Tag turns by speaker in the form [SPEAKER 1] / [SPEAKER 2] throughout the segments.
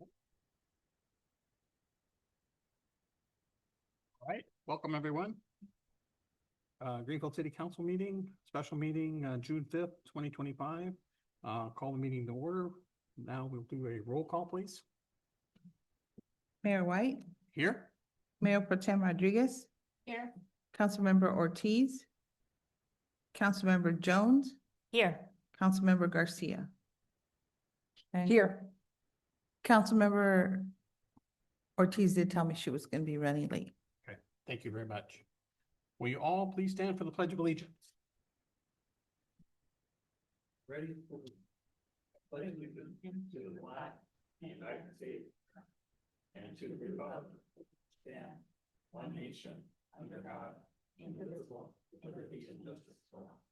[SPEAKER 1] All right, welcome everyone. Greenfield City Council meeting, special meeting, June 5th, 2025. Call the meeting to order. Now we'll do a roll call, please.
[SPEAKER 2] Mayor White,
[SPEAKER 1] Here.
[SPEAKER 2] Mayor Pro Tem Rodriguez,
[SPEAKER 3] Here.
[SPEAKER 2] Councilmember Ortiz, Councilmember Jones,
[SPEAKER 3] Here.
[SPEAKER 2] Councilmember Garcia. And
[SPEAKER 3] Here.
[SPEAKER 2] Councilmember Ortiz did tell me she was going to be running late.
[SPEAKER 1] Okay, thank you very much. Will you all please stand for the Pledge of Allegiance? Ready? Pledge allegiance to the flag of the United States and to the republic stand one nation under God, indivisible, with liberty and justice for all.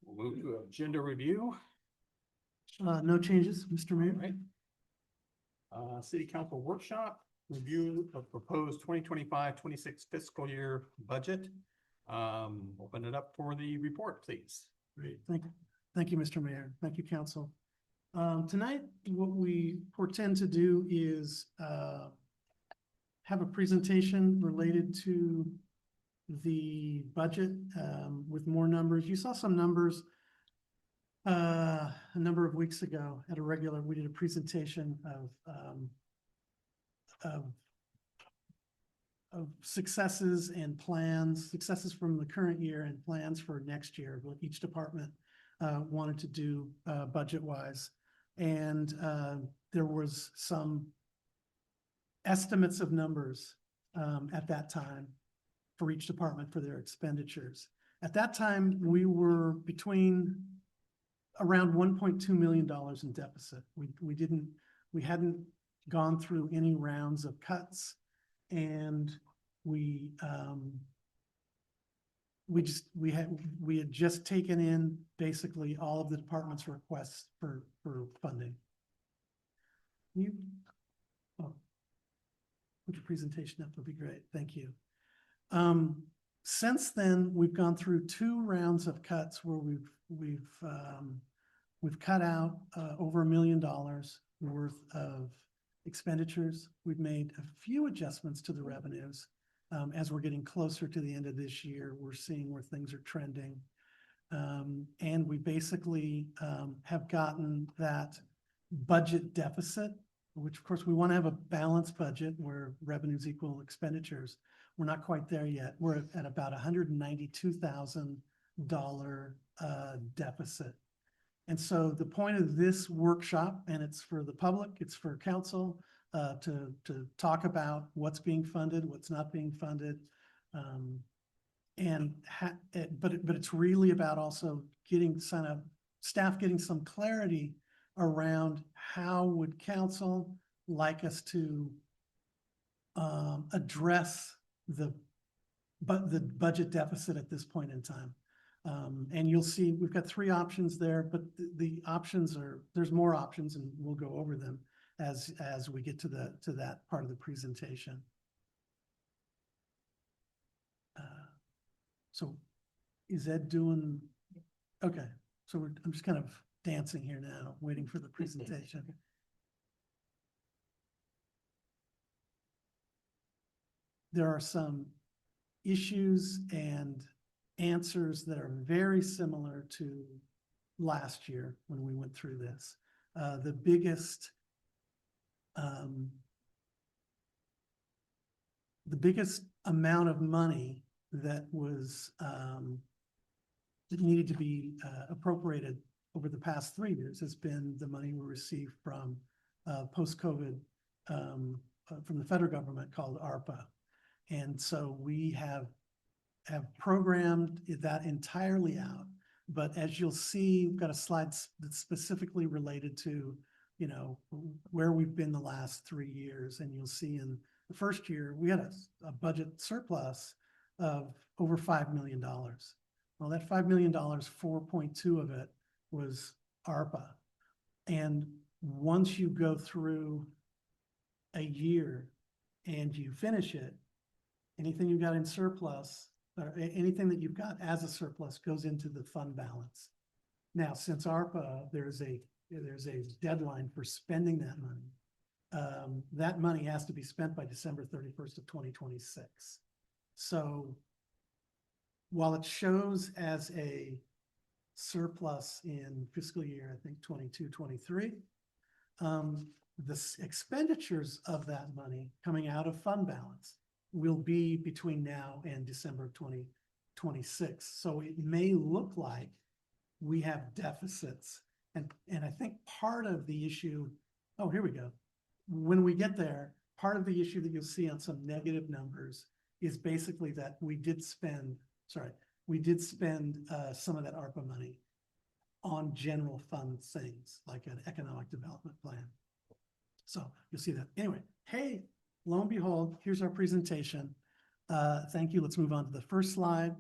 [SPEAKER 1] We'll move to agenda review.
[SPEAKER 4] No changes, Mr. Mayor.
[SPEAKER 1] All right. City Council workshop, review of proposed 2025-26 fiscal year budget. Open it up for the report, please.
[SPEAKER 4] Great, thank you, Mr. Mayor. Thank you, Council. Tonight, what we portend to do is have a presentation related to the budget with more numbers. You saw some numbers a number of weeks ago at a regular. We did a presentation of successes and plans, successes from the current year and plans for next year, what each department wanted to do budget-wise. And there was some estimates of numbers at that time for each department for their expenditures. At that time, we were between around $1.2 million in deficit. We hadn't gone through any rounds of cuts, and we had just taken in basically all of the department's requests for funding. Put your presentation up, that'll be great. Thank you. Since then, we've gone through 2 rounds of cuts where we've cut out over $1 million worth of expenditures. We've made a few adjustments to the revenues. As we're getting closer to the end of this year, we're seeing where things are trending. And we basically have gotten that budget deficit, which of course we want to have a balanced budget where revenues equal expenditures. We're not quite there yet. We're at about $192,000 deficit. And so the point of this workshop, and it's for the public, it's for council to talk about what's being funded, what's not being funded. But it's really about also getting staff getting some clarity around how would council like us to address the budget deficit at this point in time. And you'll see we've got 3 options there, but the options there's more options, and we'll go over them as we get to that part of the presentation. So is Ed doing? Okay, so I'm just kind of dancing here now, waiting for the presentation. There are some issues and answers that are very similar to last year when we went through this. The biggest amount of money that was that needed to be appropriated over the past 3 years has been the money we received from post-COVID from the federal government called ARPA. And so we have programmed that entirely out. But as you'll see, we've got a slide that's specifically related to, you know, where we've been the last 3 years. And you'll see in the first year, we had a budget surplus of over $5 million. Well, that $5 million, 4.2 of it was ARPA. And once you go through a year and you finish it, anything you got in surplus, or anything that you've got as a surplus goes into the fund balance. Now, since ARPA, there's a deadline for spending that money. That money has to be spent by December 31st of 2026. So while it shows as a surplus in fiscal year, I think 22, 23, the expenditures of that money coming out of fund balance will be between now and December of 2026. So it may look like we have deficits. And I think part of the issue, oh, here we go. When we get there, part of the issue that you'll see on some negative numbers is basically that we did spend some of that ARPA money on general fund things like an economic development plan. So you'll see that. Anyway, hey, lo and behold, here's our presentation. Thank you. Let's move on to the first slide.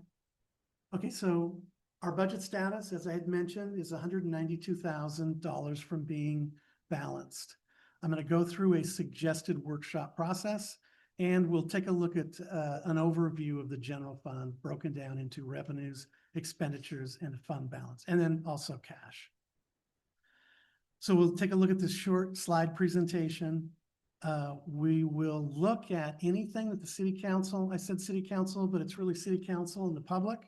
[SPEAKER 4] Okay, so our budget status, as I had mentioned, is $192,000 from being balanced. I'm going to go through a suggested workshop process, and we'll take a look at an overview of the general fund broken down into revenues, expenditures, and fund balance, and then also cash. So we'll take a look at this short slide presentation. We will look at anything that the city council, I said city council, but it's really city council and the public,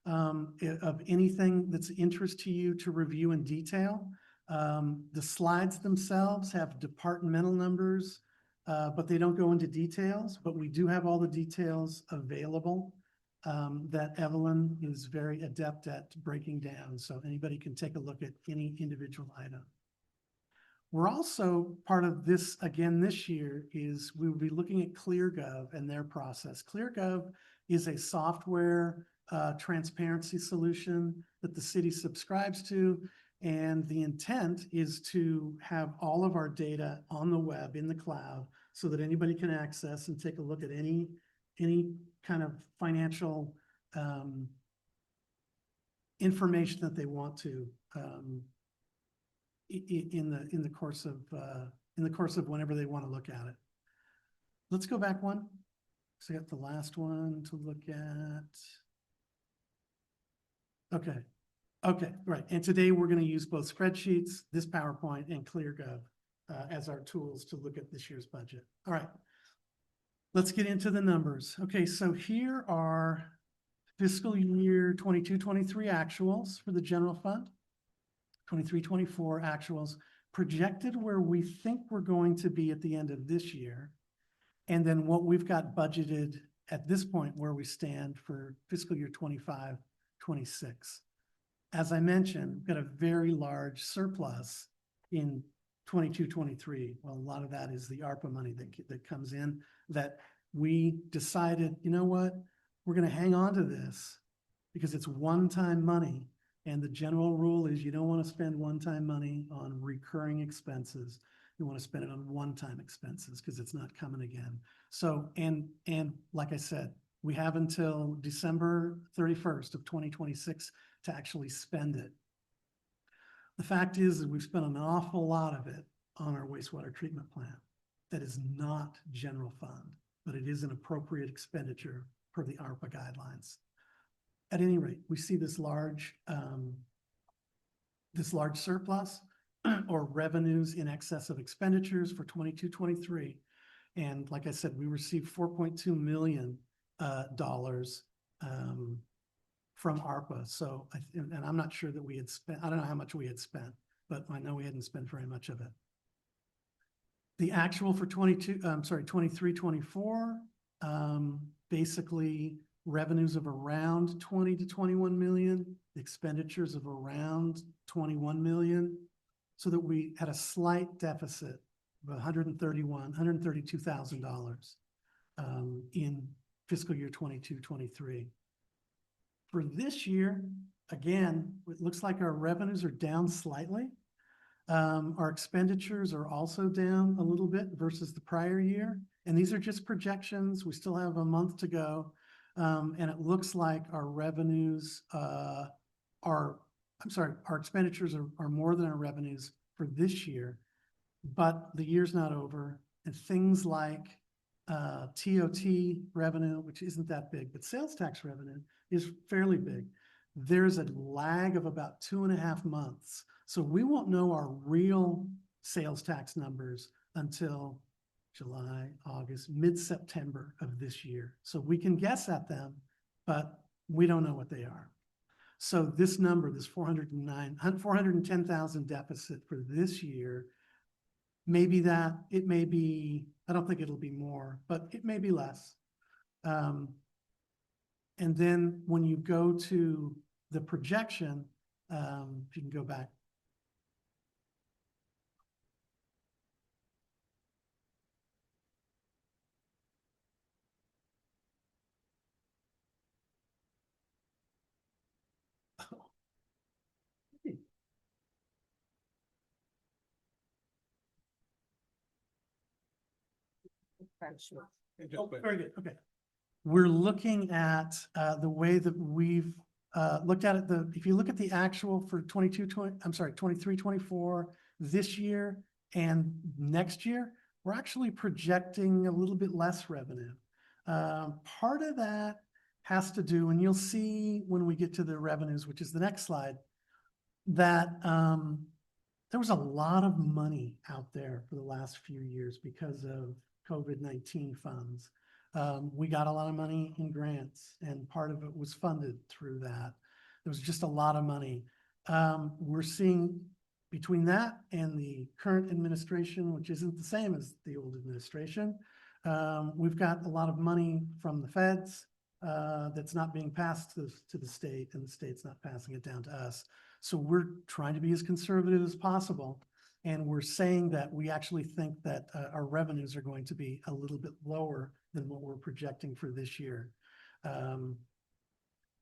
[SPEAKER 4] of anything that's of interest to you to review in detail. The slides themselves have departmental numbers, but they don't go into details, but we do have all the details available that Evelyn is very adept at breaking down. So anybody can take a look at any individual item. We're also part of this, again, this year is we will be looking at ClearGov and their process. ClearGov is a software transparency solution that the city subscribes to. And the intent is to have all of our data on the web, in the cloud, so that anybody can access and take a look at any kind of financial information that they want to in the course of whenever they want to look at it. Let's go back one. So I got the last one to look at. Okay, right. And today we're going to use both spreadsheets, this PowerPoint, and ClearGov as our tools to look at this year's budget. All right, let's get into the numbers. Okay, so here are fiscal year 22-23 actuals for the general fund, 23-24 actuals, projected where we think we're going to be at the end of this year, and then what we've got budgeted at this point where we stand for fiscal year 25-26. As I mentioned, we've got a very large surplus in 22-23. Well, a lot of that is the ARPA money that comes in that we decided, you know what, we're going to hang on to this because it's one-time money. And the general rule is you don't want to spend one-time money on recurring expenses. You want to spend it on one-time expenses because it's not coming again. So, and like I said, we have until December 31st of 2026 to actually spend it. The fact is that we've spent an awful lot of it on our wastewater treatment plant. That is not general fund, but it is an appropriate expenditure per the ARPA guidelines. At any rate, we see this large surplus or revenues in excess of expenditures for 22-23. And like I said, we received $4.2 million from ARPA. So, and I'm not sure that we had spent, I don't know how much we had spent, but I know we hadn't spent very much of it. The actual for 23-24, basically revenues of around 20 to 21 million, expenditures of around 21 million, so that we had a slight deficit of $132,000 in fiscal year 22-23. For this year, again, it looks like our revenues are down slightly. Our expenditures are also down a little bit versus the prior year. And these are just projections. We still have a month to go. And it looks like our revenues our expenditures are more than our revenues for this year, but the year's not over. And things like TOT revenue, which isn't that big, but sales tax revenue is fairly big. there's a lag of about 2.5 months. So we won't know our real sales tax numbers until July, August, mid-September of this year. So we can guess at them, but we don't know what they are. So this number, this 410,000 deficit for this year, maybe that, it may be, I don't think it'll be more, but it may be less. And then when you go to the projection, if you can go back. Oh, very good, okay. We're looking at the way that we've looked at it, if you look at the actual for 23, 24 this year and next year, we're actually projecting a little bit less revenue. Part of that has to do, and you'll see when we get to the revenues, which is the next slide, that there was a lot of money out there for the last few years because of COVID-19 funds. We got a lot of money in grants, and part of it was funded through that. There was just a lot of money. We're seeing between that and the current administration, which isn't the same as the old administration, we've got a lot of money from the feds that's not being passed to the state, and the state's not passing it down to us. So we're trying to be as conservative as possible. And we're saying that we actually think that our revenues are going to be a little bit lower than what we're projecting for this year.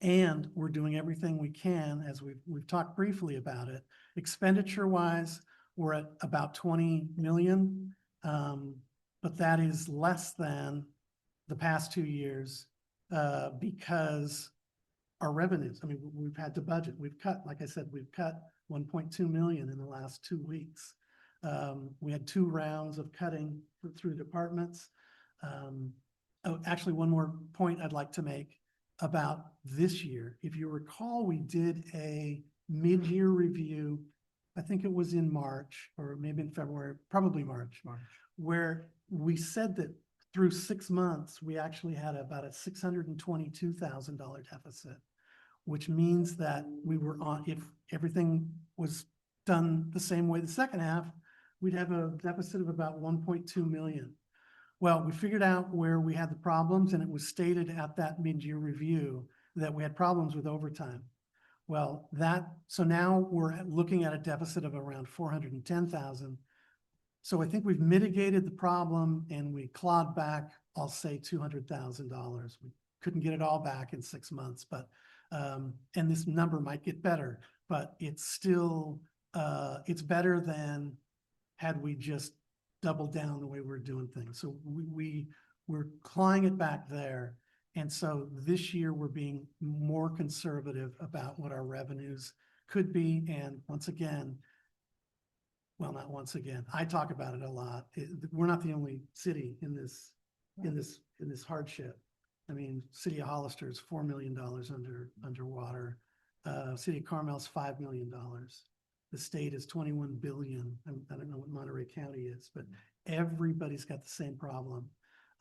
[SPEAKER 4] And we're doing everything we can, as we've talked briefly about it. Expenditure wise, we're at about 20 million, but that is less than the past 2 years because our revenues, I mean, we've had to budget. We've cut, like I said, we've cut 1.2 million in the last 2 weeks. We had 2 rounds of cutting through departments. Oh, actually, one more point I'd like to make about this year. If you recall, we did a mid-year review. I think it was in March or maybe in February, probably March, where we said that through 6 months, we actually had about a $622,000 deficit, which means that we were on, if everything was done the same way the second half, we'd have a deficit of about 1.2 million. Well, we figured out where we had the problems, and it was stated at that mid-year review that we had problems with overtime. Well, so now we're looking at a deficit of around 410,000. So I think we've mitigated the problem, and we clawed back, I'll say $200,000. We couldn't get it all back in 6 months, but and this number might get better, but it's still it's better than had we just doubled down the way we're doing things. So we're clawing it back there. And so this year we're being more conservative about what our revenues could be. And once again, well, not once again, I talk about it a lot. We're not the only city in this hardship. I mean, City of Hollister is $4 million underwater. City of Carmel's $5 million. The state is 21 billion. I don't know what Monterey County is, but everybody's got the same problem.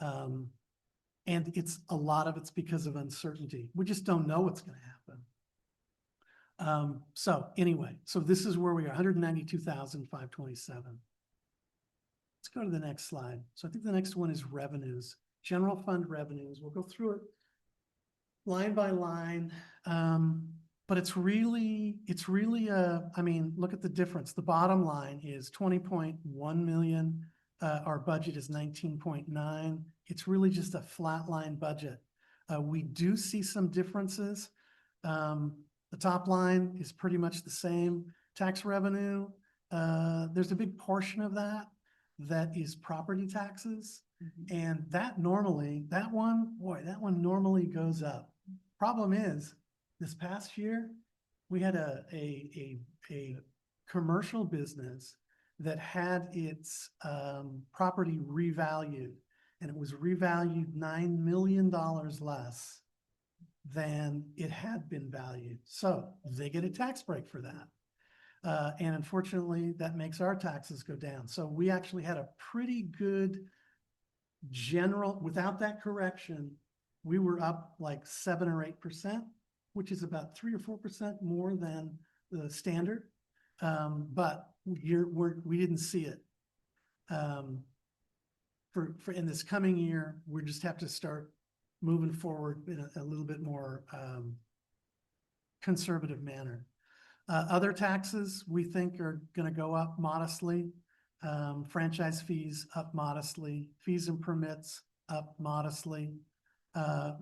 [SPEAKER 4] And a lot of it's because of uncertainty. We just don't know what's going to happen. So anyway, so this is where we are, 192,527. Let's go to the next slide. So I think the next one is revenues, general fund revenues. We'll go through it line by line. But it's really I mean, look at the difference. The bottom line is 20.1 million. Our budget is 19.9. It's really just a flatline budget. We do see some differences. The top line is pretty much the same. Tax revenue, there's a big portion of that is property taxes. Mm-hmm. And that one normally goes up. Problem is, this past year, we had a commercial business that had its property revalued, and it was revalued $9 million less than it had been valued. So they get a tax break for that. And unfortunately, that makes our taxes go down. So we actually had a pretty good general, without that correction, we were up like 7 or 8%, which is about 3 or 4% more than the standard. But we didn't see it. For in this coming year, we just have to start moving forward in a little bit more conservative manner. Other taxes we think are going to go up modestly. Franchise fees up modestly, fees and permits up modestly.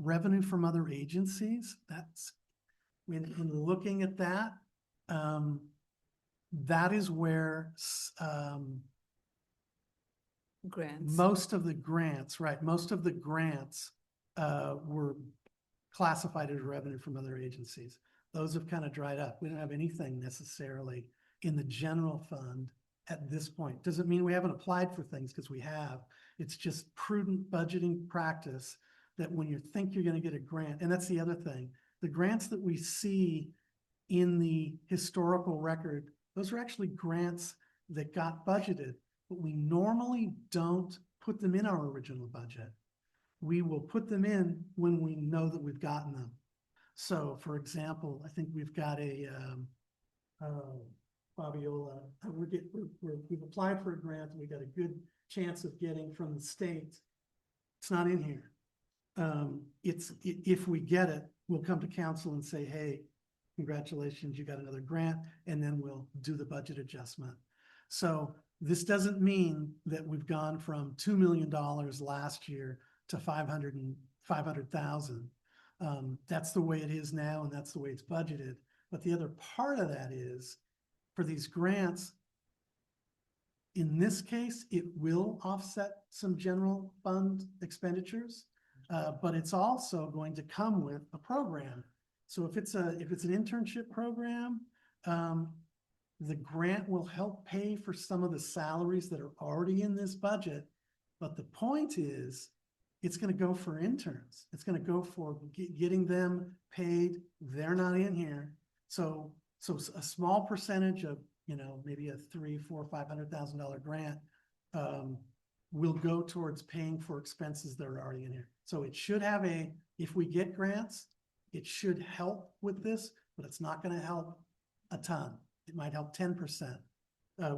[SPEAKER 4] Revenue from other agencies, that's, in looking at that, that is where
[SPEAKER 2] Grants.
[SPEAKER 4] most of the grants, right, most of the grants were classified as revenue from other agencies. Those have kind of dried up. We don't have anything necessarily in the general fund at this point. Doesn't mean we haven't applied for things, because we have. It's just prudent budgeting practice that when you think you're going to get a grant, and that's the other thing, the grants that we see in the historical record, those are actually grants that got budgeted, but we normally don't put them in our original budget. We will put them in when we know that we've gotten them. So for example, I think we've got a, Fabiola, we've applied for a grant and we got a good chance of getting from the state. It's not in here. If we get it, we'll come to council and say, hey, congratulations, you got another grant, and then we'll do the budget adjustment. So this doesn't mean that we've gone from $2 million last year to 500,000. That's the way it is now, and that's the way it's budgeted. But the other part of that is, for these grants, in this case, it will offset some general fund expenditures, but it's also going to come with a program. So if it's an internship program, the grant will help pay for some of the salaries that are already in this budget. But the point is, it's going to go for interns. It's going to go for getting them paid. They're not in here. So a small percentage of, maybe a $300,000, $400,000, $500,000 grant will go towards paying for expenses that are already in here. So it should have if we get grants, it should help with this, but it's not going to help a ton. It might help 10%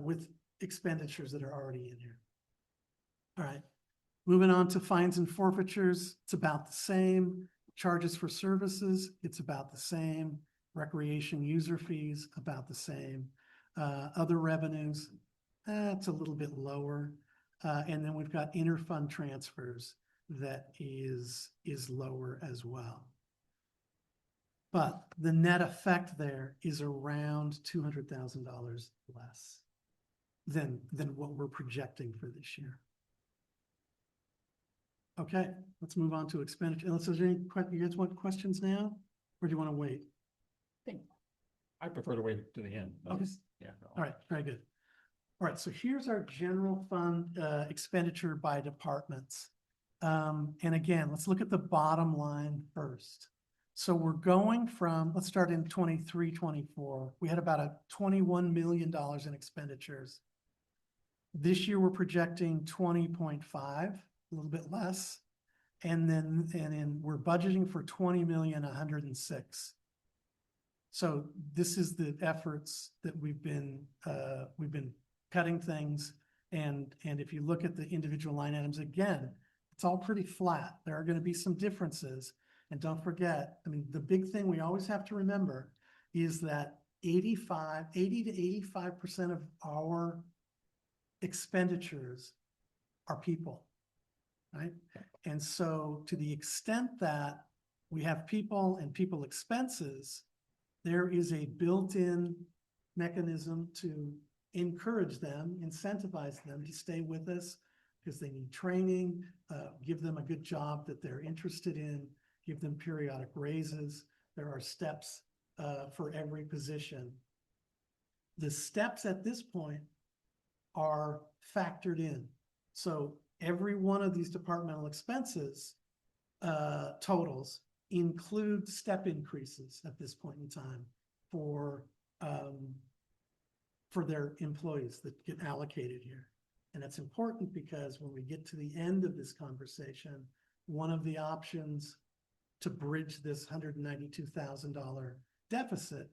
[SPEAKER 4] with expenditures that are already in here. All right. Moving on to fines and forfeitures, it's about the same. Charges for services, it's about the same. Recreation user fees, about the same. Other revenues, it's a little bit lower. And then we've got interfund transfers that is lower as well. But the net effect there is around $200,000 less than what we're projecting for this year. Okay, let's move on to expenditure. Unless there's any, you guys want questions now, or do you want to wait?
[SPEAKER 1] I prefer to wait to the end.
[SPEAKER 4] Okay.
[SPEAKER 1] Yeah.
[SPEAKER 4] All right, very good. All right, so here's our general fund expenditure by departments. And again, let's look at the bottom line first. So we're going from, let's start in 23-24. We had about a $21 million in expenditures. This year we're projecting 20.5, a little bit less. And then we're budgeting for 20,106,000. So this is the efforts that we've been cutting things. And if you look at the individual line items, again, it's all pretty flat. There are going to be some differences. And don't forget, I mean, the big thing we always have to remember is that 80 to 85% of our expenditures are people, right? And so to the extent that we have people and people expenses, there is a built-in mechanism to encourage them, incentivize them to stay with us because they need training, give them a good job that they're interested in, give them periodic raises. There are steps for every position. The steps at this point are factored in. So every one of these departmental expenses totals include step increases at this point in time for their employees that get allocated here. And it's important because when we get to the end of this conversation, one of the options to bridge this $192,000 deficit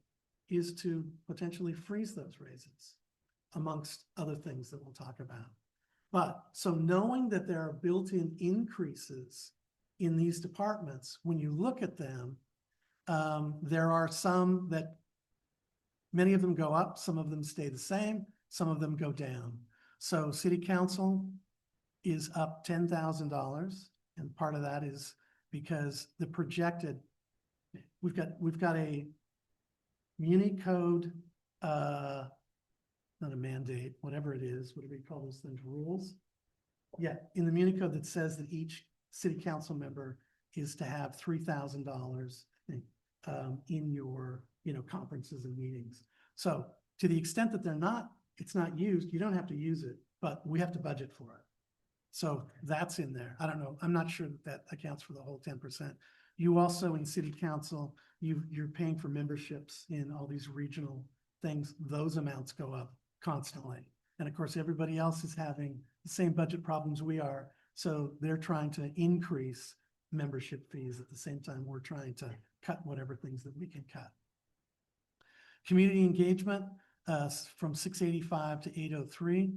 [SPEAKER 4] is to potentially freeze those raises, amongst other things that we'll talk about. But so knowing that there are built-in increases in these departments, when you look at them, there are some that many of them go up, some of them stay the same, some of them go down. So city council is up $10,000, and part of that is because the projected, we've got a muni code, not a mandate, whatever it is, what do we call those things, rules? Yeah, in the muni code that says that each city council member is to have $3,000 in your, conferences and meetings. So to the extent that it's not used, you don't have to use it, but we have to budget for it. So that's in there. I don't know. I'm not sure that accounts for the whole 10%. You also in city council, you're paying for memberships in all these regional things. Those amounts go up constantly. And of course, everybody else is having the same budget problems we are. So they're trying to increase membership fees at the same time we're trying to cut whatever things that we can cut. Community engagement from 685 to 803.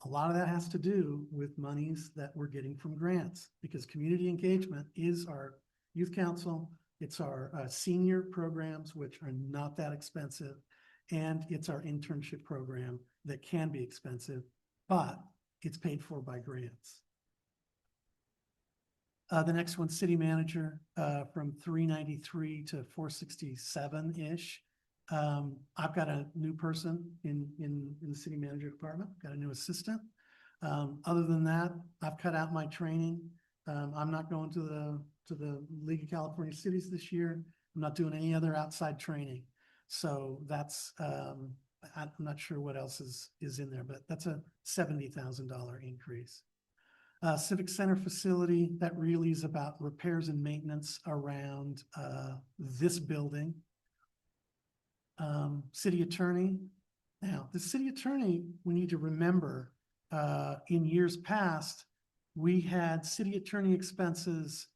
[SPEAKER 4] A lot of that has to do with monies that we're getting from grants, because community engagement is our youth council. It's our senior programs, which are not that expensive. And it's our internship program that can be expensive, but it's paid for by grants. The next one, city manager, from 393 to 467-ish. I've got a new person in the city manager department, got a new assistant. Other than that, I've cut out my training. I'm not going to the League of California Cities this year. I'm not doing any other outside training. So that's, I'm not sure what else is in there, but that's a $70,000 increase. Civic Center facility, that really is about repairs and maintenance around this building. City attorney. Now, the city attorney, we need to remember, in years past, we had city attorney expenses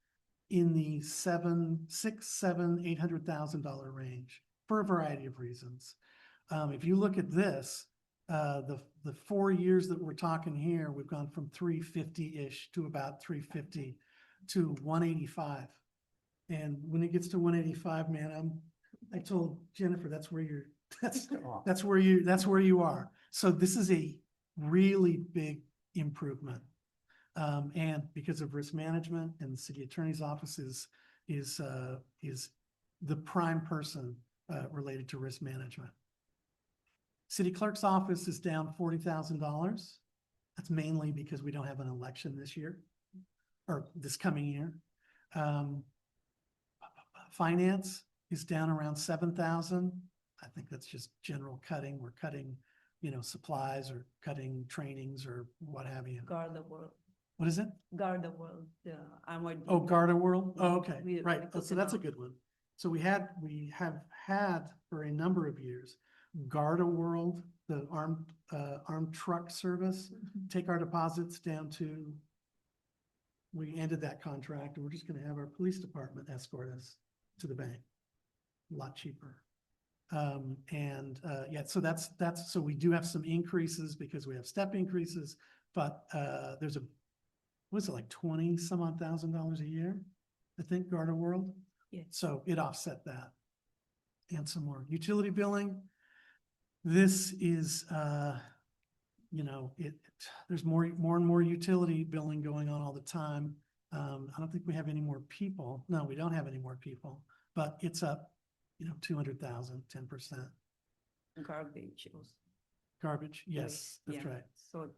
[SPEAKER 4] in the $800,000 range for a variety of reasons. If you look at this, the 4 years that we're talking here, we've gone from 350-ish to about 350 to 185. And when it gets to 185, man, I told Jennifer, that's where you are. So this is a really big improvement. And because of risk management, and the city attorney's office is the prime person related to risk management. City clerk's office is down $40,000. That's mainly because we don't have an election this year or this coming year. Finance is down around 7,000. I think that's just general cutting. We're cutting, supplies or cutting trainings or what have you.
[SPEAKER 3] Guard the World.
[SPEAKER 4] What is it?
[SPEAKER 3] Guard the World.
[SPEAKER 4] Oh, Garda World. Oh, okay,
[SPEAKER 3] We
[SPEAKER 4] right. Oh,
[SPEAKER 3] took
[SPEAKER 4] so
[SPEAKER 3] it
[SPEAKER 4] that's a
[SPEAKER 3] out.
[SPEAKER 4] good one. So we have had for a number of years, Garda World, the armed truck service, take our deposits down to. We ended that contract, and we're just going to have our police department escort us to the bank. A lot cheaper. Yeah, so that's so we do have some increases because we have step increases, but there's was it like 20 some odd $1,000 a year? I think Garda World.
[SPEAKER 3] Yeah.
[SPEAKER 4] So it offset that. And some more utility billing. This is there's more and more utility billing going on all the time. I don't think we have any more people. No, we don't have any more people, but it's up, 200,000, 10%.
[SPEAKER 3] Garbage.
[SPEAKER 4] Garbage, yes, that's
[SPEAKER 3] Yeah.
[SPEAKER 4] right.
[SPEAKER 3] So,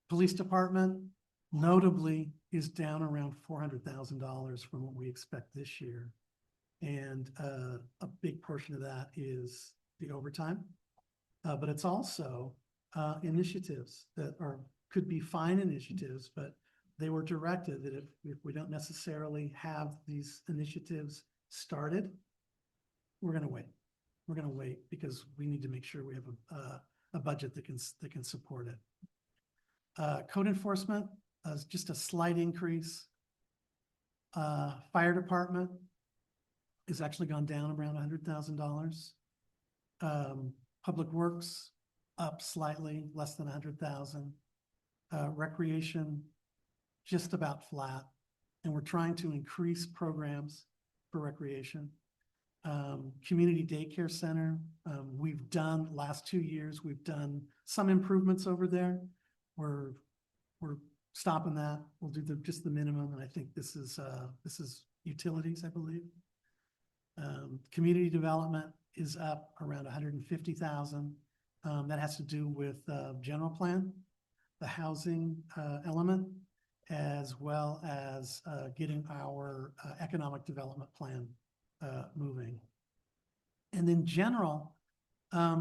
[SPEAKER 4] Police department notably is down around $400,000 from what we expect this year. And a big portion of that is the overtime. But it's also initiatives that could be fine initiatives, but they were directed that if we don't necessarily have these initiatives started, we're gonna wait. We're gonna wait because we need to make sure we have a budget that can support it. Code enforcement is just a slight increase. Fire department is actually gone down around $100,000. Public works up slightly, less than 100,000. Recreation just about flat, and we're trying to increase programs for recreation. Community daycare center, last 2 years, we've done some improvements over there. We're stopping that. We'll do just the minimum, and I think this is utilities, I believe. Community development is up around 150,000. That has to do with general plan, the housing element, as well as getting our economic development plan moving. And then general,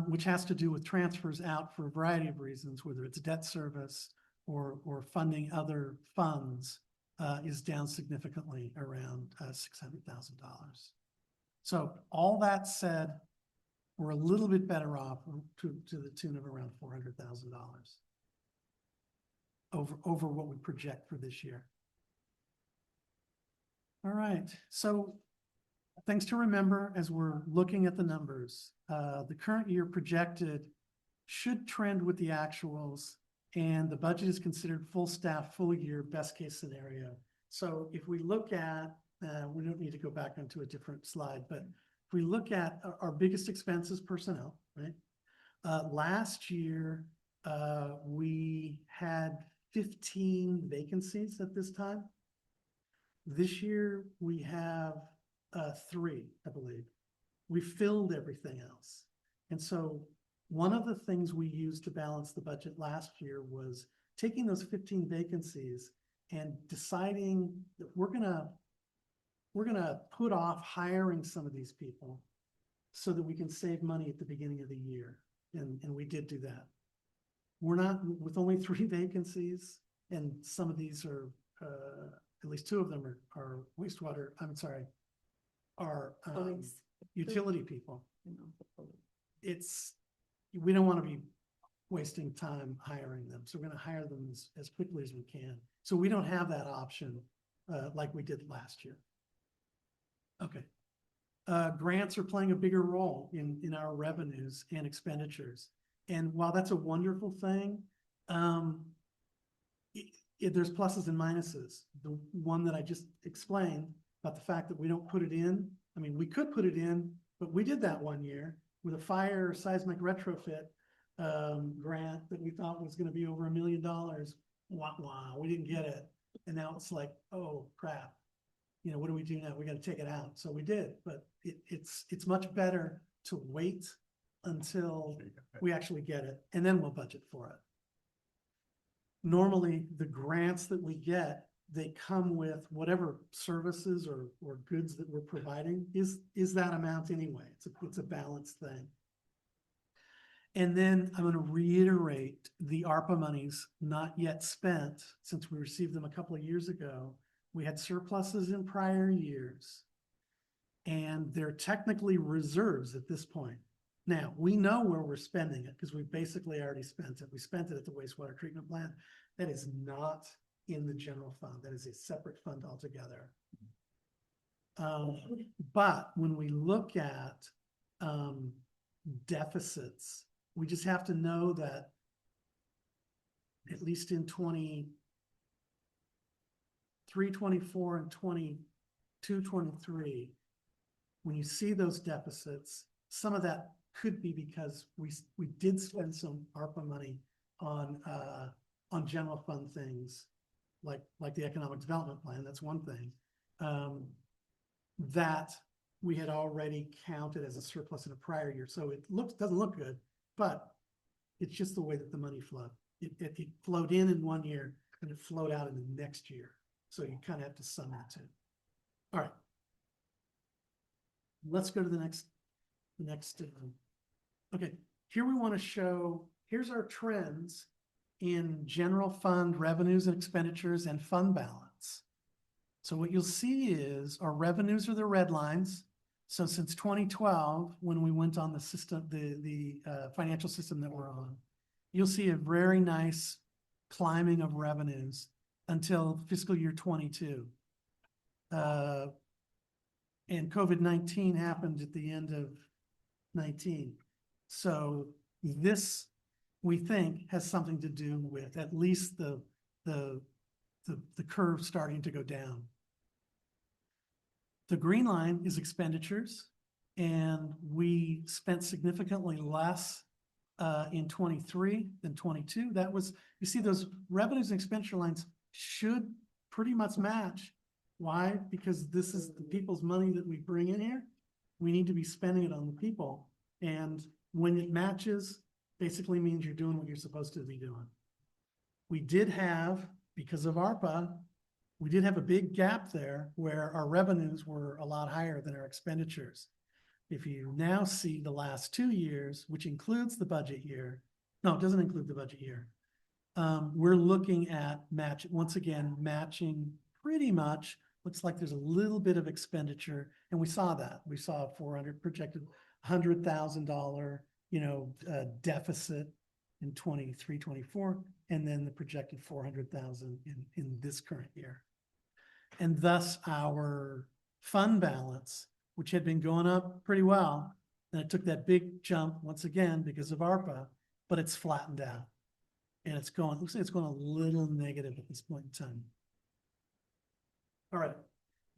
[SPEAKER 4] which has to do with transfers out for a variety of reasons, whether it's debt service or funding other funds, is down significantly around $600,000. So all that said, we're a little bit better off to the tune of around $400,000 over what we project for this year. All right, so things to remember as we're looking at the numbers. The current year projected should trend with the actuals, and the budget is considered full staff, full year, best case scenario. So if we look at, we don't need to go back onto a different slide, but if we look at our biggest expenses, personnel, right? Last year, we had 15 vacancies at this time. This year, we have 3, I believe. We filled everything else. And so one of the things we used to balance the budget last year was taking those 15 vacancies and deciding that we're gonna put off hiring some of these people so that we can save money at the beginning of the year. And we did do that. We're not, with only 3 vacancies, and some of these are, at least 2 of them are wastewater, I'm sorry, are
[SPEAKER 3] Police.
[SPEAKER 4] utility people.
[SPEAKER 3] You know, the police.
[SPEAKER 4] We don't want to be wasting time hiring them. So we're going to hire them as quickly as we can. So we don't have that option like we did last year. Okay. Grants are playing a bigger role in our revenues and expenditures. And while that's a wonderful thing, there's pluses and minuses. The one that I just explained about the fact that we don't put it in. I mean, we could put it in, but we did that one year with a fire seismic retrofit grant that we thought was going to be over $1 million. Wow, we didn't get it. And now it's like, oh crap. You know, what do we do now? We got to take it out. So we did, but it's much better to wait until we actually get it, and then we'll budget for it. Normally, the grants that we get, they come with whatever services or goods that we're providing is that amount anyway. It's a balanced thing. And then I'm going to reiterate the ARPA monies not yet spent, since we received them a couple of years ago. We had surpluses in prior years, and they're technically reserves at this point. Now, we know where we're spending it because we basically already spent it. We spent it at the wastewater treatment plant. That is not in the general fund. That is a separate fund altogether. But when we look at deficits, we just have to know that at least in 23, 24, and 22, 23, when you see those deficits, some of that could be because we did spend some ARPA money on general fund things like the economic development plan. That's one thing that we had already counted as a surplus in a prior year. So it doesn't look good, but it's just the way that the money flowed. It flowed in one year and it flowed out in the next year. So you kind of have to sum that too. All right. Let's go to the next. Okay, here we want to show, here's our trends in general fund revenues and expenditures and fund balance. So what you'll see is our revenues are the red lines. So since 2012, when we went on the system, the financial system that we're on, you'll see a very nice climbing of revenues until fiscal year 22. And COVID-19 happened at the end of 19. So this, we think, has something to do with at least the curve starting to go down. The green line is expenditures, and we spent significantly less in 23 than 22. That was, you see, those revenues and expenditure lines should pretty much match. Why? Because this is the people's money that we bring in here. We need to be spending it on the people. And when it matches, basically means you're doing what you're supposed to be doing. We did have, because of ARPA, we did have a big gap there where our revenues were a lot higher than our expenditures. If you now see the last 2 years, which includes the budget year, no, it doesn't include the budget year. We're looking at once again, matching pretty much. Looks like there's a little bit of expenditure, and we saw that. We saw a projected $100,000, deficit in 23, 24, and then the projected 400,000 in this current year. And thus our fund balance, which had been going up pretty well, and it took that big jump once again because of ARPA, but it's flattened out. And looks like it's going a little negative at this point in time. All right,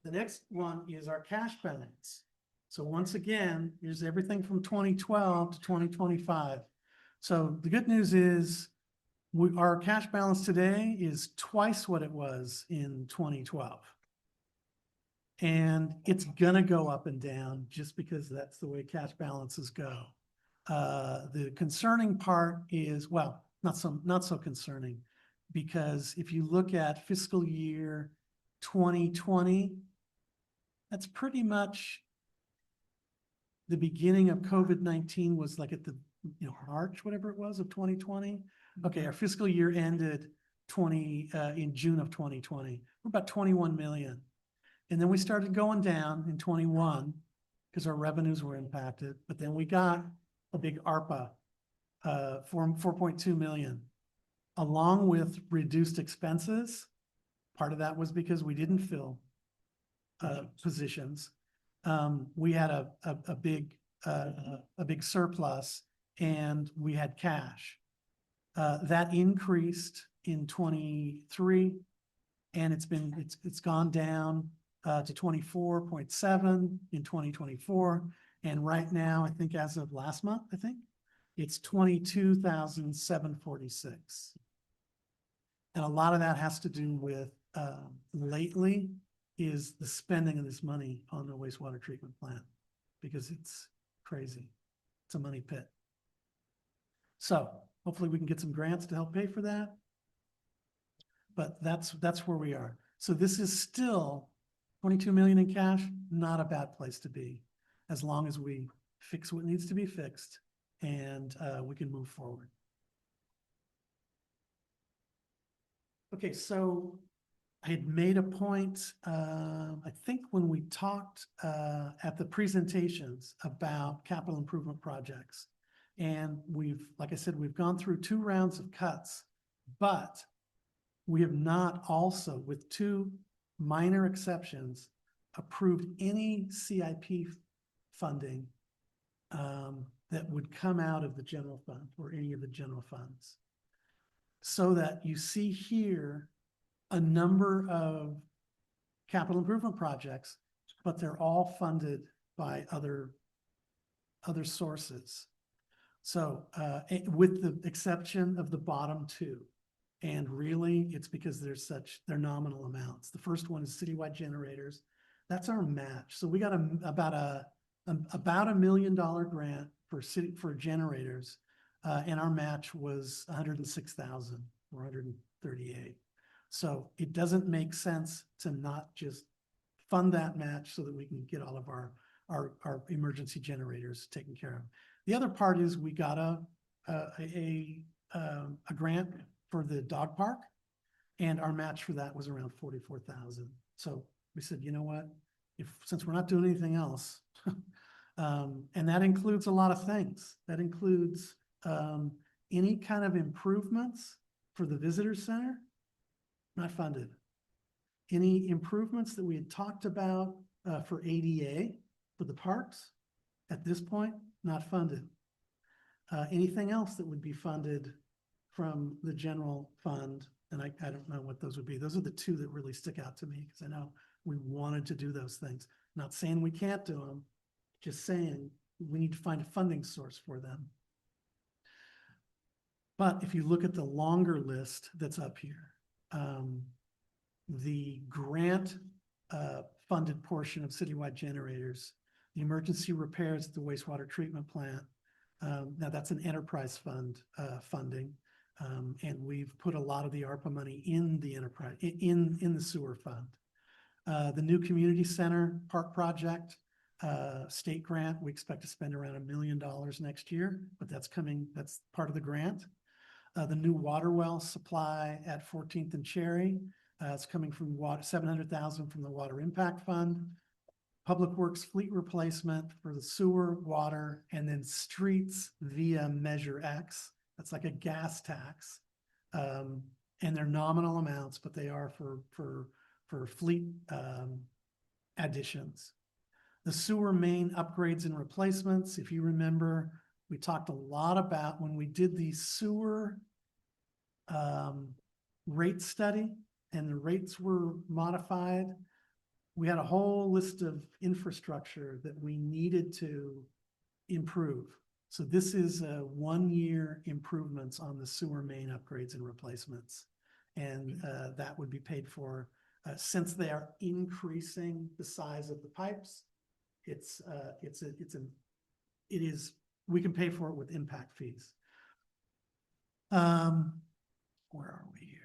[SPEAKER 4] the next one is our cash balance. So once again, here's everything from 2012 to 2025. So the good news is our cash balance today is twice what it was in 2012. And it's gonna go up and down just because that's the way cash balances go. The concerning part is, well, not so concerning, because if you look at fiscal year 2020, that's pretty much the beginning of COVID-19 was like at the March, whatever it was, of 2020. Okay, our fiscal year ended in June of 2020. We're about 21 million. And then we started going down in 21 because our revenues were impacted. But then we got a big ARPA, 4.2 million, along with reduced expenses. Part of that was because we didn't fill positions. We had a big surplus, and we had cash. That increased in 23, and it's gone down to 24.7 in 2024. And right now, I think as of last month, it's 22,746. And a lot of that has to do with lately is the spending of this money on the wastewater treatment plant, because it's crazy. It's a money pit. So hopefully we can get some grants to help pay for that. But that's where we are. So this is still 22 million in cash, not a bad place to be, as long as we fix what needs to be fixed and we can move forward. Okay, so I had made a point, I think when we talked at the presentations about capital improvement projects, and like I said, we've gone through 2 rounds of cuts, but we have not also, with 2 minor exceptions, approved any CIP funding that would come out of the general fund or any of the general funds. So that you see here a number of capital improvement projects, but they're all funded by other sources. So with the exception of the bottom 2, and really it's because they're nominal amounts. The first one is citywide generators. That's our match. So we got about a $1 million grant for generators, and our match was 106,438. So it doesn't make sense to not just fund that match so that we can get all of our emergency generators taken care of. The other part is we got a grant for the dog park. And our match for that was around 44,000. So we said, you know what, since we're not doing anything else, and that includes a lot of things. That includes, any kind of improvements for the visitor center, not funded. Any improvements that we had talked about, for ADA, for the parks, at this point, not funded. Anything else that would be funded from the general fund, and I don't know what those would be. Those are the two that really stick out to me, because I know we wanted to do those things. Not saying we can't do them, just saying we need to find a funding source for them. But if you look at the longer list that's up here, the grant funded portion of citywide generators, the emergency repairs at the wastewater treatment plant. Now that's an enterprise fund funding. And we've put a lot of the ARPA money in the enterprise, in the sewer fund. The new community center park project, state grant, we expect to spend around $1 million next year, but that's part of the grant. The new water well supply at 14th and Cherry, it's coming from $700,000 from the Water Impact Fund. Public Works fleet replacement for the sewer, water, and then streets via Measure X. That's like a gas tax. And they're nominal amounts, but they are for fleet additions. The sewer main upgrades and replacements, if you remember, we talked a lot about when we did the sewer rate study and the rates were modified. We had a whole list of infrastructure that we needed to improve. So this is 1 year improvements on the sewer main upgrades and replacements. And that would be paid for since they are increasing the size of the pipes. We can pay for it with impact fees. Where are we here?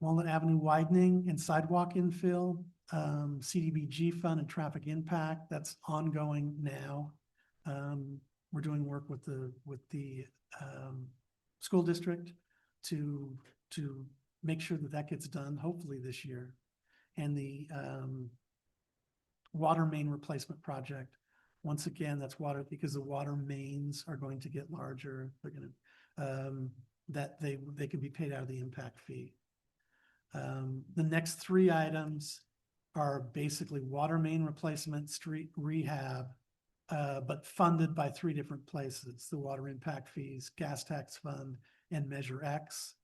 [SPEAKER 4] Walnut Avenue widening and sidewalk infill, CDBG fund and traffic impact, that's ongoing now. We're doing work with the school district to make sure that gets done, hopefully this year. And the water main replacement project, once again, that's water, because the water mains are going to get larger. They're going to, they can be paid out of the impact fee. The next 3 items are basically water main replacement, street rehab, but funded by 3 different places: the water impact fees, gas tax fund, and Measure X.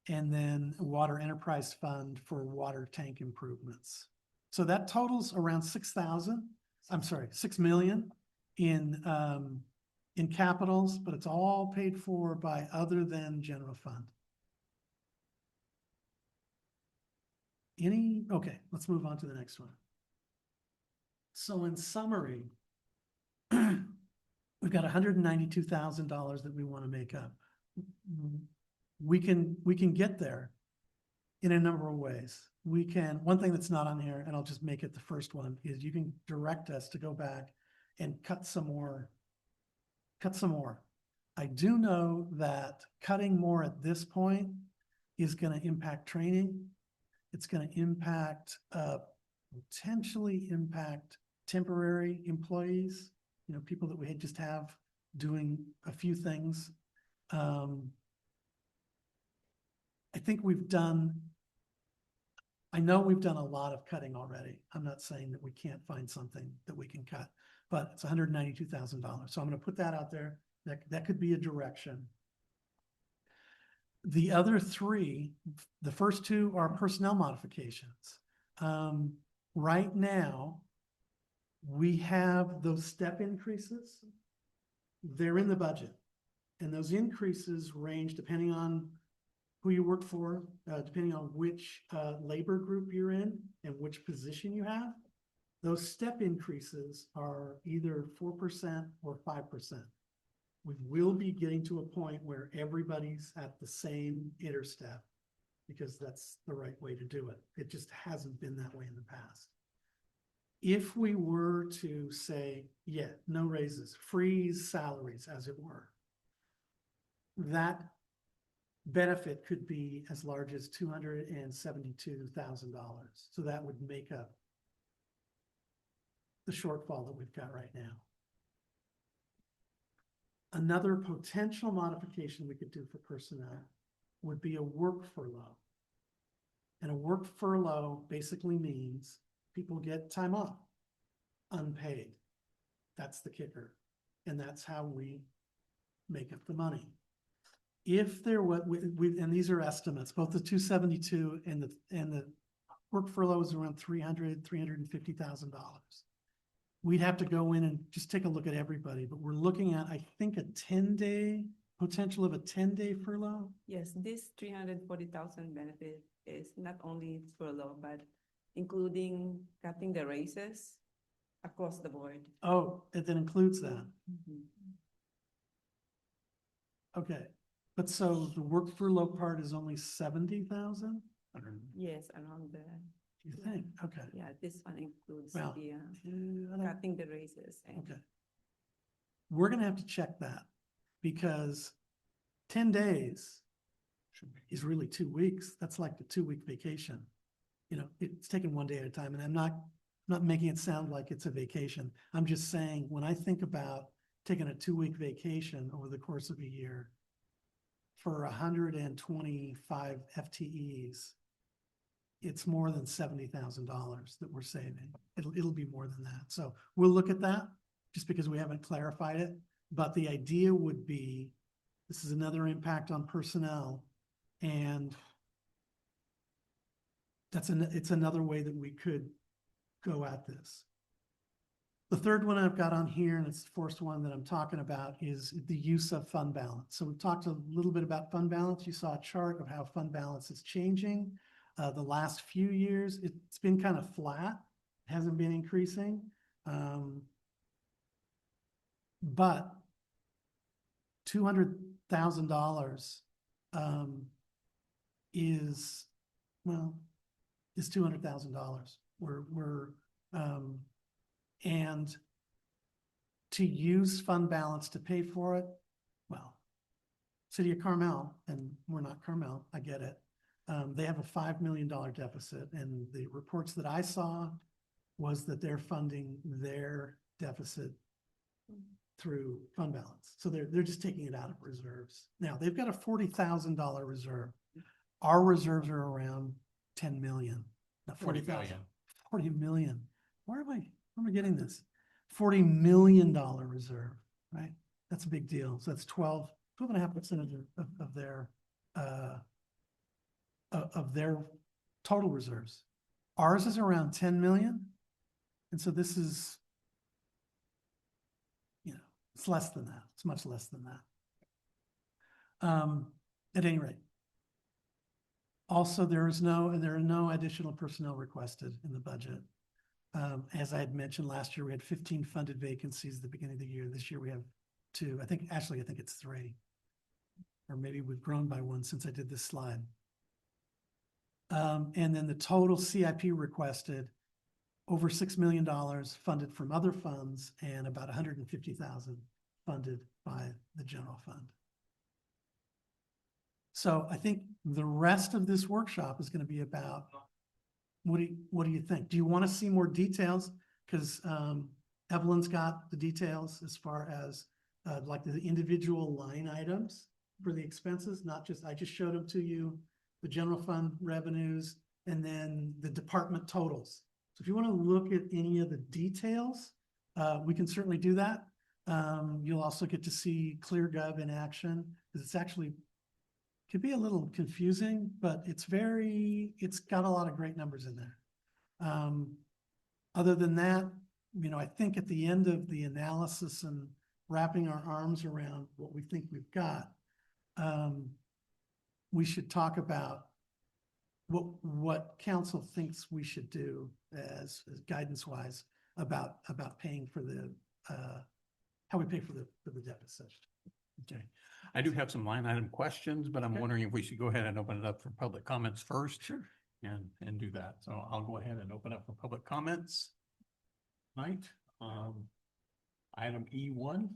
[SPEAKER 4] And then water enterprise fund for water tank improvements. So that totals around $6 million in capitals, but it's all paid for by other than general fund. Okay, let's move on to the next one. So in summary, we've got $192,000 that we want to make up. We can get there in a number of ways. One thing that's not on here, and I'll just make it the first one, is you can direct us to go back and cut some more. I do know that cutting more at this point is going to impact training. It's going to potentially impact temporary employees, people that we just have doing a few things. I know we've done a lot of cutting already. I'm not saying that we can't find something that we can cut, but it's $192,000. So I'm going to put that out there. That could be a direction. The other 3, the first 2 are personnel modifications. Right now, we have those step increases. They're in the budget. And those increases range depending on who you work for, depending on which labor group you're in and which position you have. Those step increases are either 4% or 5%. We will be getting to a point where everybody's at the same interstep because that's the right way to do it. It just hasn't been that way in the past. If we were to say, yeah, no raises, freeze salaries as it were, that benefit could be as large as $272,000. So that would make up the shortfall that we've got right now. Another potential modification we could do for personnel would be a work furlough. And a work furlough basically means people get time off, unpaid. That's the kicker. And that's how we make up the money. If there were, and these are estimates, both the 272 and the work furlough is around $350,000. We'd have to go in and just take a look at everybody, but we're looking at, I think, a 10-day, potential of a 10-day furlough.
[SPEAKER 5] Yes, this 340,000 benefit is not only furlough, but including cutting the raises across the board.
[SPEAKER 4] Oh, it then includes that.
[SPEAKER 5] Mhm.
[SPEAKER 4] Okay, but so the work furlough part is only 70,000?
[SPEAKER 5] Yes, around the,
[SPEAKER 4] You think? Okay.
[SPEAKER 5] yeah, this one includes
[SPEAKER 4] Well,
[SPEAKER 5] the
[SPEAKER 4] I don't-
[SPEAKER 5] cutting the raises. And
[SPEAKER 4] Okay. We're gonna have to check that because 10 days is really 2 weeks. That's like the 2-week vacation. You know, it's taken one day at a time, and I'm not making it sound like it's a vacation. I'm just saying, when I think about taking a 2-week vacation over the course of a year for 125 FTEs, it's more than $70,000 that we're saving. It'll be more than that. So we'll look at that just because we haven't clarified it. But the idea would be, this is another impact on personnel, and it's another way that we could go at this. The third one I've got on here, and it's the first one that I'm talking about, is the use of fund balance. So we've talked a little bit about fund balance. You saw a chart of how fund balance is changing. The last few years, it's been kind of flat, hasn't been increasing. But $200,000 is $200,000. And to use fund balance to pay for it, well, City of Carmel, and we're not Carmel, I get it. They have a $5 million deficit, and the reports that I saw was that they're funding their deficit through fund balance. So they're just taking it out of reserves. Now, they've got a $40,000 reserve. Our reserves are around 10 million. Not 40,000. 40 million. Where am I getting this? $40 million reserve, right? That's a big deal. So that's 12.5% of their total reserves. Ours is around 10 million. And so this is, it's less than that. It's much less than that. At any rate. Also, there are no additional personnel requested in the budget. As I had mentioned last year, we had 15 funded vacancies at the beginning of the year. This year we have 2. I think it's 3. Or maybe we've grown by 1 since I did this slide. And then the total CIP requested, over $6 million funded from other funds, and about $150,000 funded by the general fund. So I think the rest of this workshop is going to be about, what do you think? Do you want to see more details? Because Evelyn's got the details as far as like the individual line items for the expenses, not just, I just showed them to you, the general fund revenues, and then the department totals. So if you want to look at any of the details, we can certainly do that. You'll also get to see ClearGov in action, because it's actually, could be a little confusing, but it's got a lot of great numbers in there. Other than that, I think at the end of the analysis and wrapping our arms around what we think we've got, we should talk about what council thinks we should do as guidance wise about paying for the how we pay for the deficit.
[SPEAKER 3] Okay. I do have some line item questions, but I'm
[SPEAKER 4] Okay.
[SPEAKER 3] wondering if we should go ahead and open it up for public comments first.
[SPEAKER 4] Sure.
[SPEAKER 3] And do that. So I'll go ahead and open up for public comments. Right. Item E1.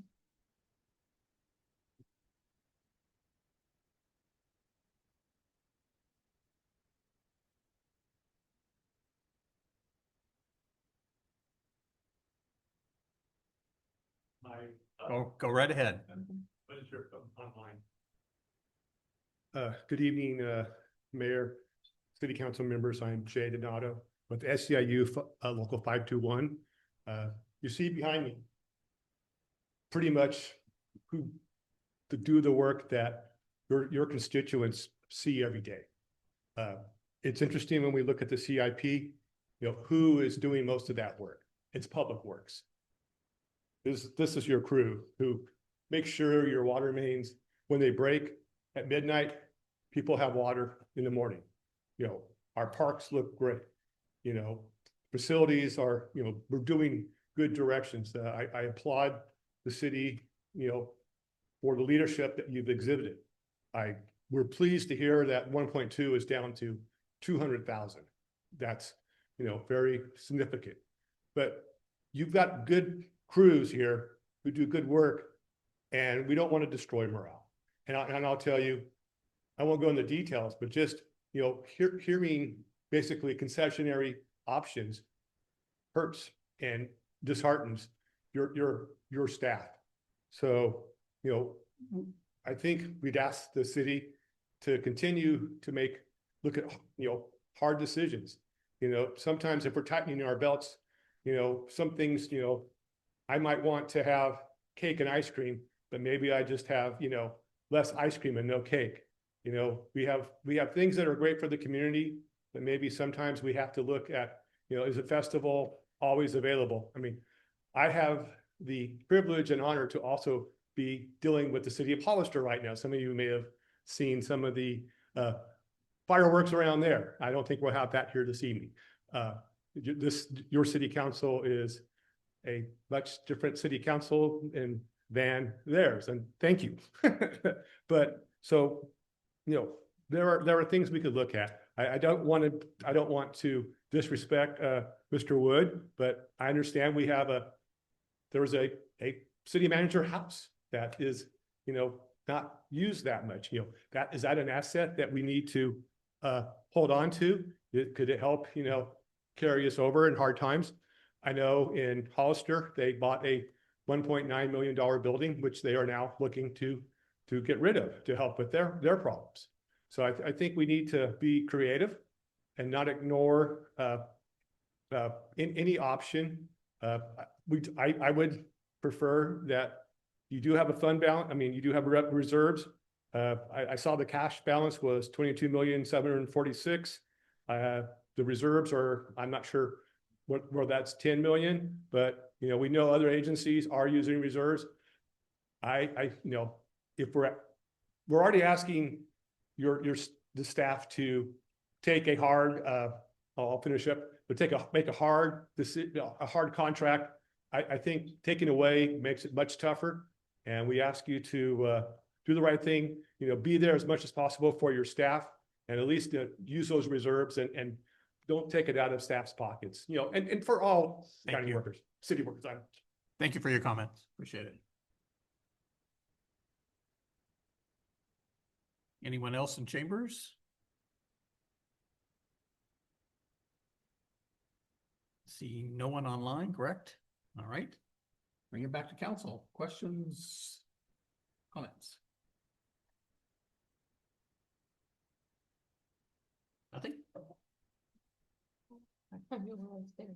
[SPEAKER 3] Go right ahead.
[SPEAKER 1] What is your online?
[SPEAKER 6] Good evening, Mayor, City Council members. I'm Jay Donato with SEIU Local 521. You see behind me pretty much who to do the work that your constituents see every day. It's interesting when we look at the CIP, who is doing most of that work? It's Public Works. This is your crew who makes sure your water mains, when they break at midnight, people have water in the morning. Our parks look great. Facilities are, we're doing good directions. I applaud the city, for the leadership that you've exhibited. We're pleased to hear that 1.2 is down to 200,000. That's, very significant. But you've got good crews here who do good work, and we don't want to destroy morale. And I'll tell you, I won't go into details, but just, hearing basically concessionary options hurts and disheartens your staff. So, I think we'd ask the city to continue to look at, hard decisions. Sometimes if we're tightening our belts, some things, I might want to have cake and ice cream, but maybe I just have, less ice cream and no cake. We have things that are great for the community, but maybe sometimes we have to look at, is a festival always available? I mean, I have the privilege and honor to also be dealing with the city of Hollister right now. Some of you may have seen some of the fireworks around there. I don't think we'll have that here this evening. Your city council is a much different city council than theirs, and thank you. But so, there are things we could look at. I don't want to disrespect Mr. Wood, but I understand there was a city manager house that is, not used that much. Is that an asset that we need to hold on to? Could it help, carry us over in hard times? I know in Hollister, they bought a $1.9 million building, which they are now looking to get rid of to help with their problems. So I think we need to be creative and not ignore in any option. I would prefer that you do have a fund balance. I mean, you do have reserves. I saw the cash balance was 22,746,000. The reserves are, I'm not sure where that's 10 million, but we know other agencies are using reserves. If we're already asking the staff to take a hard, I'll finish up, but make a hard contract. I think taking away makes it much tougher, and we ask you to do the right thing. Be there as much as possible for your staff, and at least use those reserves and don't take it out of staff's pockets. And for all county workers, city workers.
[SPEAKER 3] Thank you for your comments. Appreciate it. Anyone else in chambers? See no one online, correct? All right. Bring it back to council. Questions, comments? Nothing?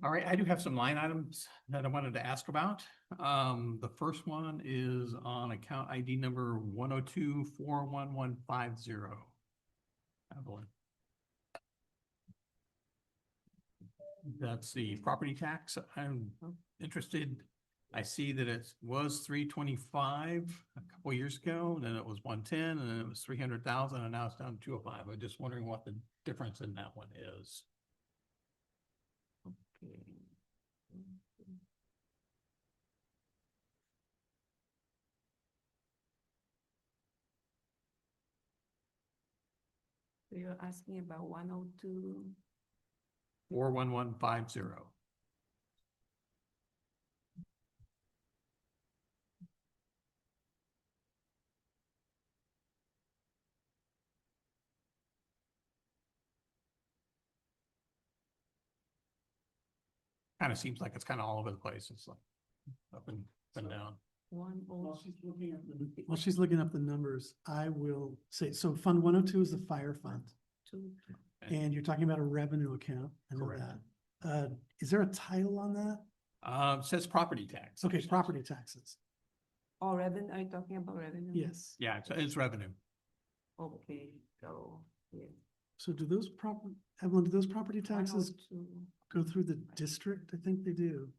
[SPEAKER 3] All right, I do have some line items that I wanted to ask about. The first one is on account ID number 102-41150. Evelyn. That's the property tax. I'm interested. I see that it was 325 a couple years ago, and then it was 110, and then it was 300,000, and now it's down to 205. I'm just wondering what the difference in that one is. Okay.
[SPEAKER 5] So you're asking about 102?
[SPEAKER 3] 41150. Kind of seems like it's kind of all over the place. It's like up and down.
[SPEAKER 4] While she's looking up the numbers, I will say, so Fund 102 is the fire fund,
[SPEAKER 5] 2.
[SPEAKER 4] and you're talking about a revenue account. I know
[SPEAKER 3] Correct.
[SPEAKER 4] that. Is there a title on that?
[SPEAKER 3] It says property tax.
[SPEAKER 4] Okay, property taxes.
[SPEAKER 5] Oh, revenue, are you talking about revenue?
[SPEAKER 4] Yes.
[SPEAKER 3] Yeah, it's revenue.
[SPEAKER 5] Okay, so, yeah.
[SPEAKER 4] So do those Evelyn, do those property taxes
[SPEAKER 5] 102.
[SPEAKER 4] go through the district? I think they do.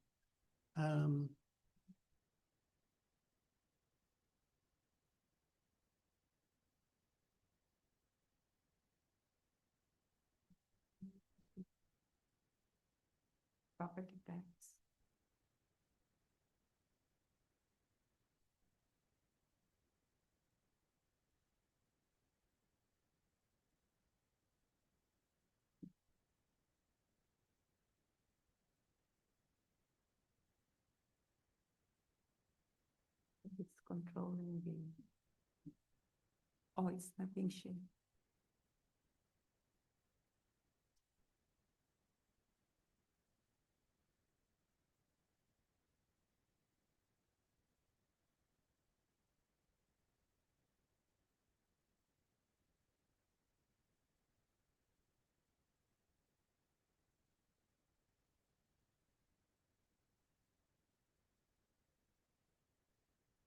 [SPEAKER 5] Property tax. It's controlling the. Oh, it's not being shared.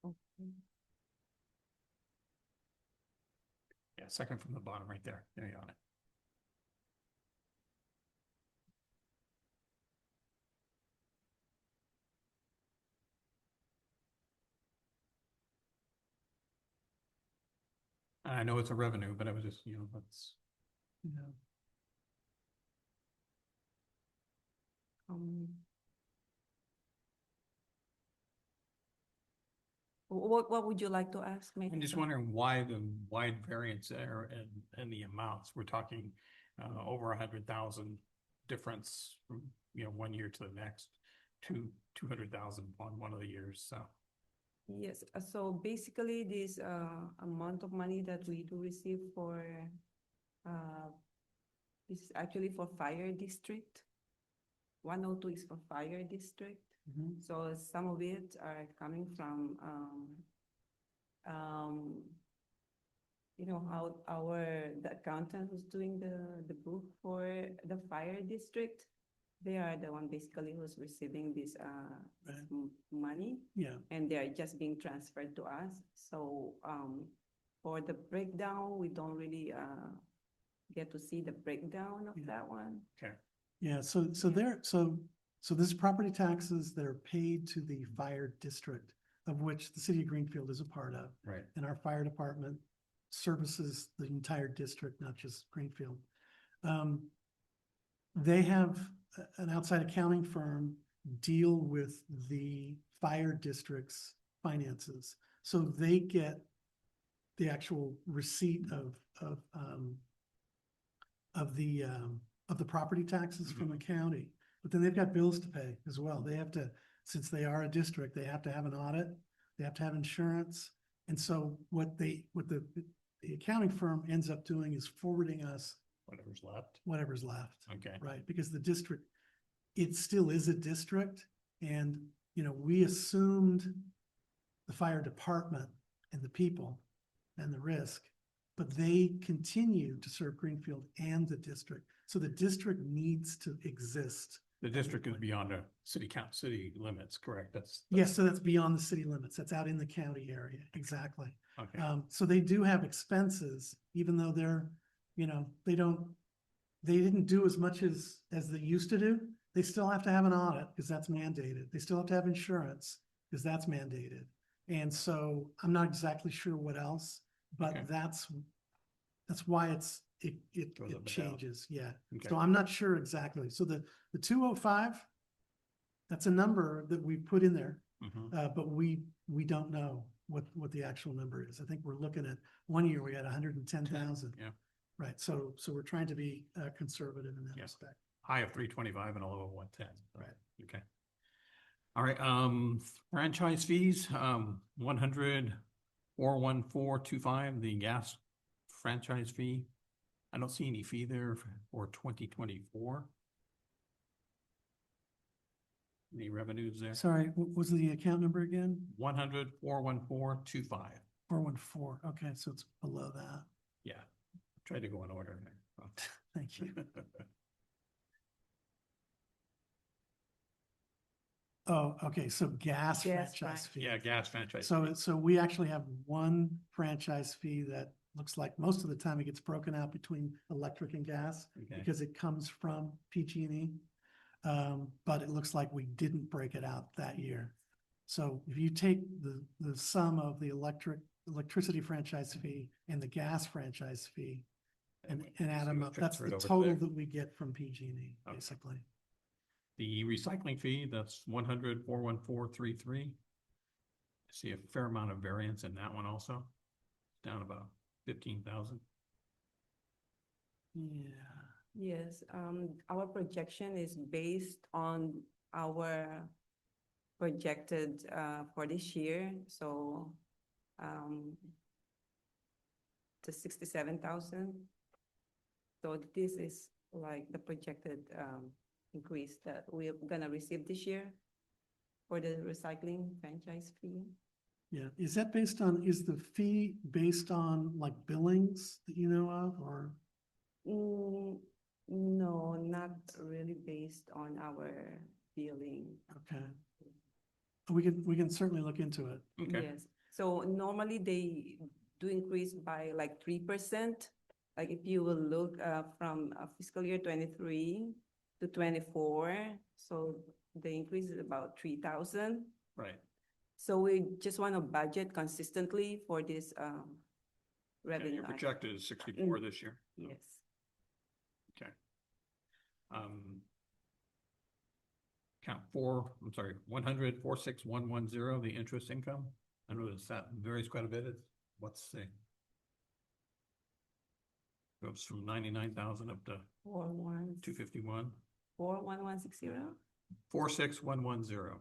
[SPEAKER 5] Okay.
[SPEAKER 3] Yeah, second from the bottom right there. There you on it. I know it's a revenue, but I was just, let's,
[SPEAKER 4] Yeah.
[SPEAKER 5] Um. What would you like to ask me?
[SPEAKER 3] I'm just wondering why the wide variance there and the amounts. We're talking over 100,000 difference from, 1 year to the next, 200,000 on one of the years, so.
[SPEAKER 5] Yes, so basically this amount of money that we do receive for this is actually for fire district. 102 is for fire district.
[SPEAKER 4] Mhm.
[SPEAKER 5] So some of it are coming from how the accountant who's doing the book for the fire district, they are the one basically who's receiving this
[SPEAKER 4] Right.
[SPEAKER 5] money,
[SPEAKER 4] Yeah.
[SPEAKER 5] and they are just being transferred to us. So for the breakdown, we don't really get to see the breakdown of
[SPEAKER 4] Yeah.
[SPEAKER 5] that one.
[SPEAKER 3] Okay.
[SPEAKER 4] Yeah, so this is property taxes that are paid to the fire district, of which the city of Greenfield is a part of.
[SPEAKER 3] Right.
[SPEAKER 4] And our fire department services the entire district, not just Greenfield. They have an outside accounting firm deal with the fire district's finances. So they get the actual receipt of the property taxes from the county. But then they've got bills to pay as well. They have to, since they are a district, they have to have an audit, they have to have insurance. And so what the accounting firm ends up doing is forwarding us
[SPEAKER 3] Whatever's left.
[SPEAKER 4] whatever's left.
[SPEAKER 3] Okay.
[SPEAKER 4] Right, because the district, it still is a district, and, we assumed the fire department and the people and the risk, but they continue to serve Greenfield and the district. So the district needs to exist.
[SPEAKER 3] The district is beyond the city limits, correct? That's.
[SPEAKER 4] Yes, so that's beyond the city limits. That's out in the county area, exactly.
[SPEAKER 3] Okay.
[SPEAKER 4] So they do have expenses, even though they're, they didn't do as much as they used to do. They still have to have an audit because that's mandated. They still have to have insurance because that's mandated. And so I'm not exactly sure what else, but
[SPEAKER 3] Okay.
[SPEAKER 4] that's why it
[SPEAKER 3] Goes up and down.
[SPEAKER 4] changes. Yeah.
[SPEAKER 3] Okay.
[SPEAKER 4] So I'm not sure exactly. So the 205, that's a number that we put in there.
[SPEAKER 3] Mhm.
[SPEAKER 4] But we don't know what the actual number is. I think we're looking at 1 year, we had 110,000.
[SPEAKER 3] Yeah.
[SPEAKER 4] Right, so we're trying to be conservative in that
[SPEAKER 3] Yeah.
[SPEAKER 4] respect.
[SPEAKER 3] High of 325 and a low of 110.
[SPEAKER 4] Right.
[SPEAKER 3] Okay. All right, franchise fees, 100,41425, the gas franchise fee. I don't see any fee there for 2024. Any revenues there?
[SPEAKER 4] Sorry, what was the account number again?
[SPEAKER 3] 100-414-25.
[SPEAKER 4] 414. Okay, so it's below that.
[SPEAKER 3] Yeah, tried to go in order there.
[SPEAKER 4] Thank you. Oh, okay, so gas
[SPEAKER 5] Gas
[SPEAKER 4] franchise fee.
[SPEAKER 3] Yeah, gas franchise.
[SPEAKER 4] So we actually have one franchise fee that looks like most of the time it gets broken out between electric and gas
[SPEAKER 3] Okay.
[SPEAKER 4] because it comes from PG&E. But it looks like we didn't break it out that year. So if you take the sum of the electricity franchise fee and the gas franchise fee and add them up, that's the total that we get from PG&E,
[SPEAKER 3] Okay.
[SPEAKER 4] basically.
[SPEAKER 3] The recycling fee, that's 100-414-33. I see a fair amount of variance in that one also, down about 15,000.
[SPEAKER 4] Yeah.
[SPEAKER 5] Yes, our projection is based on our projected, for this year, so, the 67,000. So this is like the projected, increase that we're gonna receive this year for the recycling franchise fee.
[SPEAKER 4] Yeah, is the fee based on like billings that you know of, or?
[SPEAKER 5] No, not really based on our billing.
[SPEAKER 4] Okay. We can certainly look into it.
[SPEAKER 3] Okay,
[SPEAKER 5] Yes, so normally they do increase by like 3%. Like if you will look from fiscal year 23 to 24, so the increase is about 3,000.
[SPEAKER 3] right.
[SPEAKER 5] So we just want to budget consistently for this
[SPEAKER 3] And
[SPEAKER 5] revenue.
[SPEAKER 3] your
[SPEAKER 5] item.
[SPEAKER 3] projected is 64 this year.
[SPEAKER 5] Yes.
[SPEAKER 3] Okay. Count 100-46110, the interest income. I know that varies quite a bit. What's the? Goes from 99,000 up to 251.
[SPEAKER 5] 41160.
[SPEAKER 3] 46110.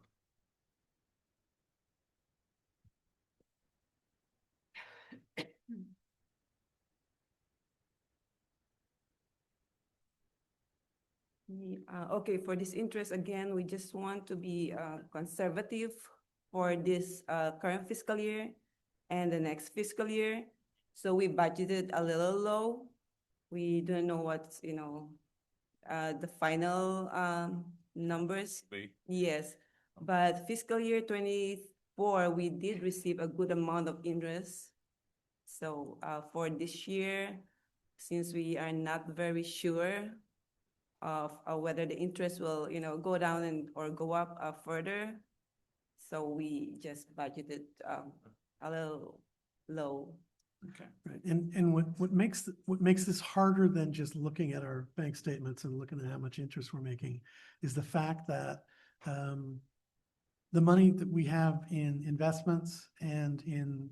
[SPEAKER 5] Okay, for this interest, again, we just want to be conservative for this current fiscal year and the next fiscal year. So we budgeted a little low. We don't know what's, the final numbers. Yes, but fiscal year 24, we did receive a good amount of interest. So for this year, since we are not very sure of whether the interest will, go down or go up further, so we just budgeted a little low.
[SPEAKER 3] Okay.
[SPEAKER 4] Right, and what makes this harder than just looking at our bank statements and looking at how much interest we're making is the fact that the money that we have in investments and in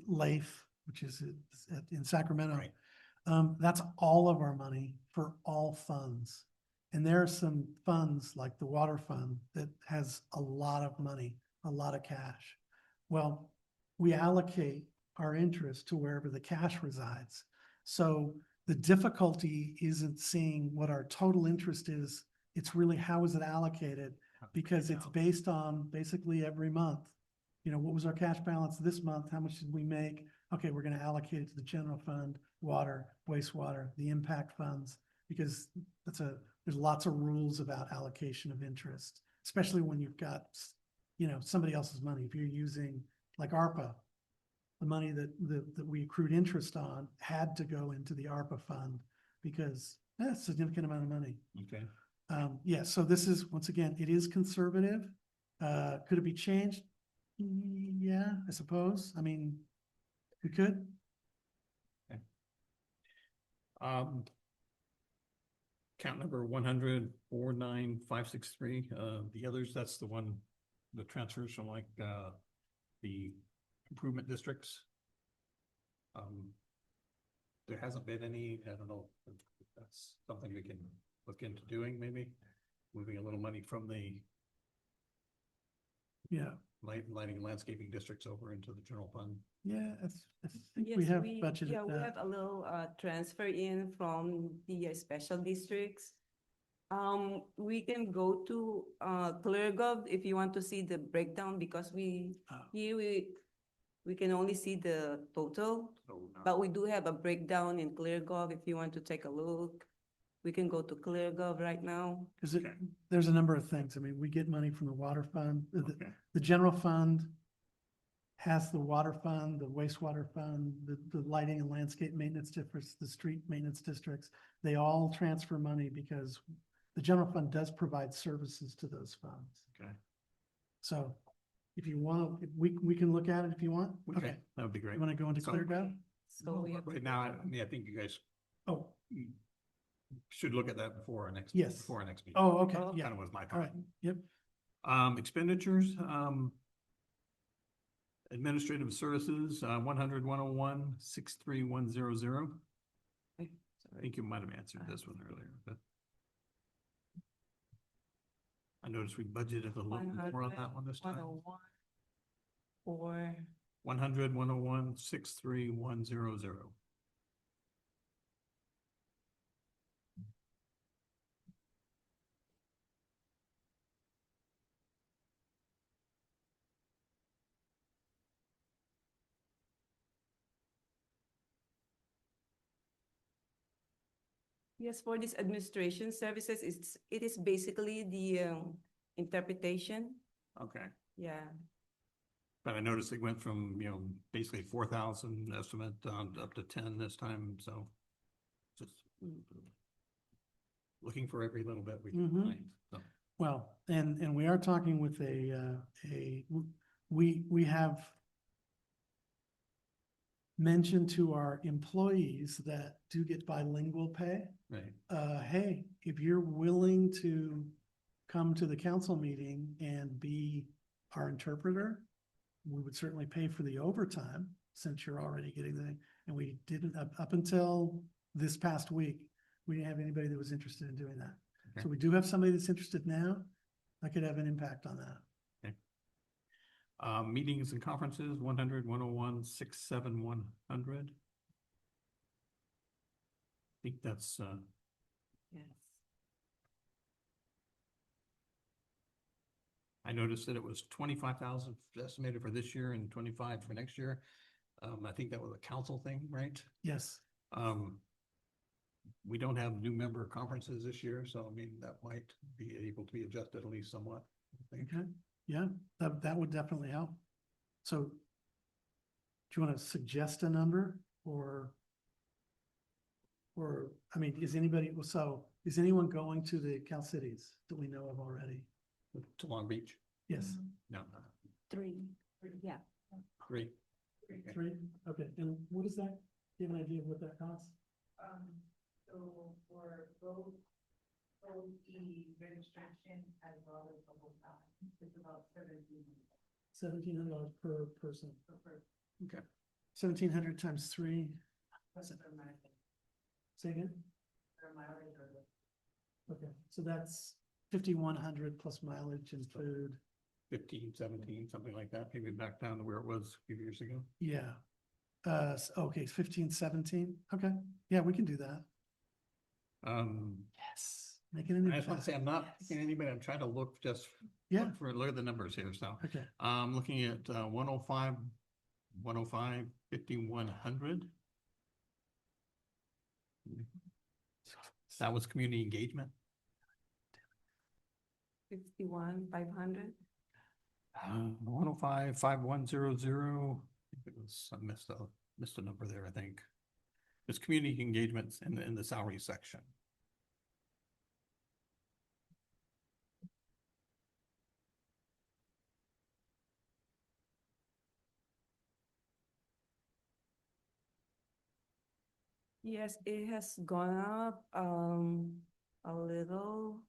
[SPEAKER 4] LAIF, which is in Sacramento,
[SPEAKER 3] Right.
[SPEAKER 4] That's all of our money for all funds. And there are some funds like the water fund that has a lot of money, a lot of cash. Well, we allocate our interest to wherever the cash resides. So the difficulty isn't seeing what our total interest is. It's really how is it allocated? Because it's based on basically every month. What was our cash balance this month? How much did we make? Okay, we're going to allocate it to the general fund, water, wastewater, the impact funds, because there's lots of rules about allocation of interest, especially when you've got, somebody else's money. If you're using like ARPA, the money that we accrued interest on had to go into the ARPA fund because that's a significant amount of money.
[SPEAKER 3] Okay.
[SPEAKER 4] Yeah, so this is, once again, it is conservative. Could it be changed? Yeah, I suppose. I mean, we could.
[SPEAKER 3] Count number 100-49563. The others, that's the one, the transfers from like the improvement districts. There hasn't been any, I don't know, if that's something we can look into doing, maybe moving a little money from the
[SPEAKER 4] Yeah,
[SPEAKER 3] lighting and landscaping districts over into the general fund.
[SPEAKER 4] yeah, I think
[SPEAKER 5] Yes,
[SPEAKER 4] we have budgeted
[SPEAKER 5] yeah, we
[SPEAKER 4] that.
[SPEAKER 5] have a little transfer in from the special districts. We can go to, ClearGov if you want to see the breakdown, because
[SPEAKER 3] Oh.
[SPEAKER 5] here we can only see the total,
[SPEAKER 3] So,
[SPEAKER 5] but we do have a breakdown in ClearGov if you want to take a look. We can go to ClearGov right now.
[SPEAKER 4] Cause
[SPEAKER 3] Okay.
[SPEAKER 4] there's a number of things. I mean, we get money from the water fund,
[SPEAKER 3] Okay.
[SPEAKER 4] the general fund has the water fund, the wastewater fund, the lighting and landscape maintenance districts, the street maintenance districts. They all transfer money because the general fund does provide services to those funds.
[SPEAKER 3] Okay.
[SPEAKER 4] So if you want, we can look at it if you want.
[SPEAKER 3] Okay, that would be great.
[SPEAKER 4] You want to go into
[SPEAKER 3] So-
[SPEAKER 4] ClearGov?
[SPEAKER 5] So we have.
[SPEAKER 3] Right now, I think you guys
[SPEAKER 4] Oh,
[SPEAKER 3] should look at that before our next.
[SPEAKER 4] Yes.
[SPEAKER 3] Before our next meeting.
[SPEAKER 4] oh, okay,
[SPEAKER 5] Oh,
[SPEAKER 4] yeah,
[SPEAKER 3] Kind of was my
[SPEAKER 4] all right,
[SPEAKER 3] thought.
[SPEAKER 4] yep.
[SPEAKER 3] Expenditures, administrative services, 100, 101, 63100. I think you might have answered this one earlier, but. I noticed we budgeted a little more on that one this time.
[SPEAKER 5] 101, or
[SPEAKER 3] 100, 101, 63100.
[SPEAKER 5] yes, for this administration services, it is basically the interpretation.
[SPEAKER 3] Okay.
[SPEAKER 5] Yeah,
[SPEAKER 3] But I noticed it went from, basically 4,000 estimate up to 10 this time, so. Just looking for every little bit we can
[SPEAKER 4] Mhm.
[SPEAKER 3] find, so.
[SPEAKER 4] Well, and we are talking with we have mentioned to our employees that do get bilingual pay.
[SPEAKER 3] Right,
[SPEAKER 4] Hey, if you're willing to come to the council meeting and be our interpreter, we would certainly pay for the overtime since you're already getting and we didn't, up until this past week, we didn't have anybody that was interested in doing that.
[SPEAKER 3] Okay.
[SPEAKER 4] So we do have somebody that's interested now. That could have an impact on that.
[SPEAKER 3] meetings and conferences, 100, 101, 67100. I think that's,
[SPEAKER 5] yes.
[SPEAKER 3] I noticed that it was 25,000 estimated for this year and 25 for next year. I think that was a council thing, right?
[SPEAKER 4] Yes,
[SPEAKER 3] We don't have new member conferences this year, so I mean, that might be able to be adjusted at least somewhat. I think.
[SPEAKER 4] okay, yeah, that would definitely help. So do you want to suggest a number or, I mean, is anyone going to the Cal Cities that we know of already?
[SPEAKER 3] To Long Beach?
[SPEAKER 4] Yes,
[SPEAKER 3] No,
[SPEAKER 5] 3, yeah.
[SPEAKER 3] great.
[SPEAKER 4] three, okay, and what is that? Do you have an idea of what that costs?
[SPEAKER 2] So for both the registration as well as the hotel, it's about
[SPEAKER 4] $1,700 per person.
[SPEAKER 3] Okay.
[SPEAKER 4] 1,700 times 3. Say again? Okay, so that's 5,100 plus mileage and food.
[SPEAKER 3] 15, 17, something like that, maybe back down to where it was a few years ago.
[SPEAKER 4] Yeah. Okay, 15, 17. Okay, yeah, we can do that. Yes. Making an
[SPEAKER 3] I just want to say, I'm not
[SPEAKER 4] Yes.
[SPEAKER 3] picking anybody, I'm trying to look just.
[SPEAKER 4] Yeah.
[SPEAKER 3] Look at the numbers here, so.
[SPEAKER 4] Okay,
[SPEAKER 3] I'm looking at 105, 105, 5,100. That was community engagement.
[SPEAKER 5] 51,500.
[SPEAKER 3] 105, 5100. I think it was, I missed a number there, I think. It's community engagements in the salary section.
[SPEAKER 5] Yes, it has gone up, a little.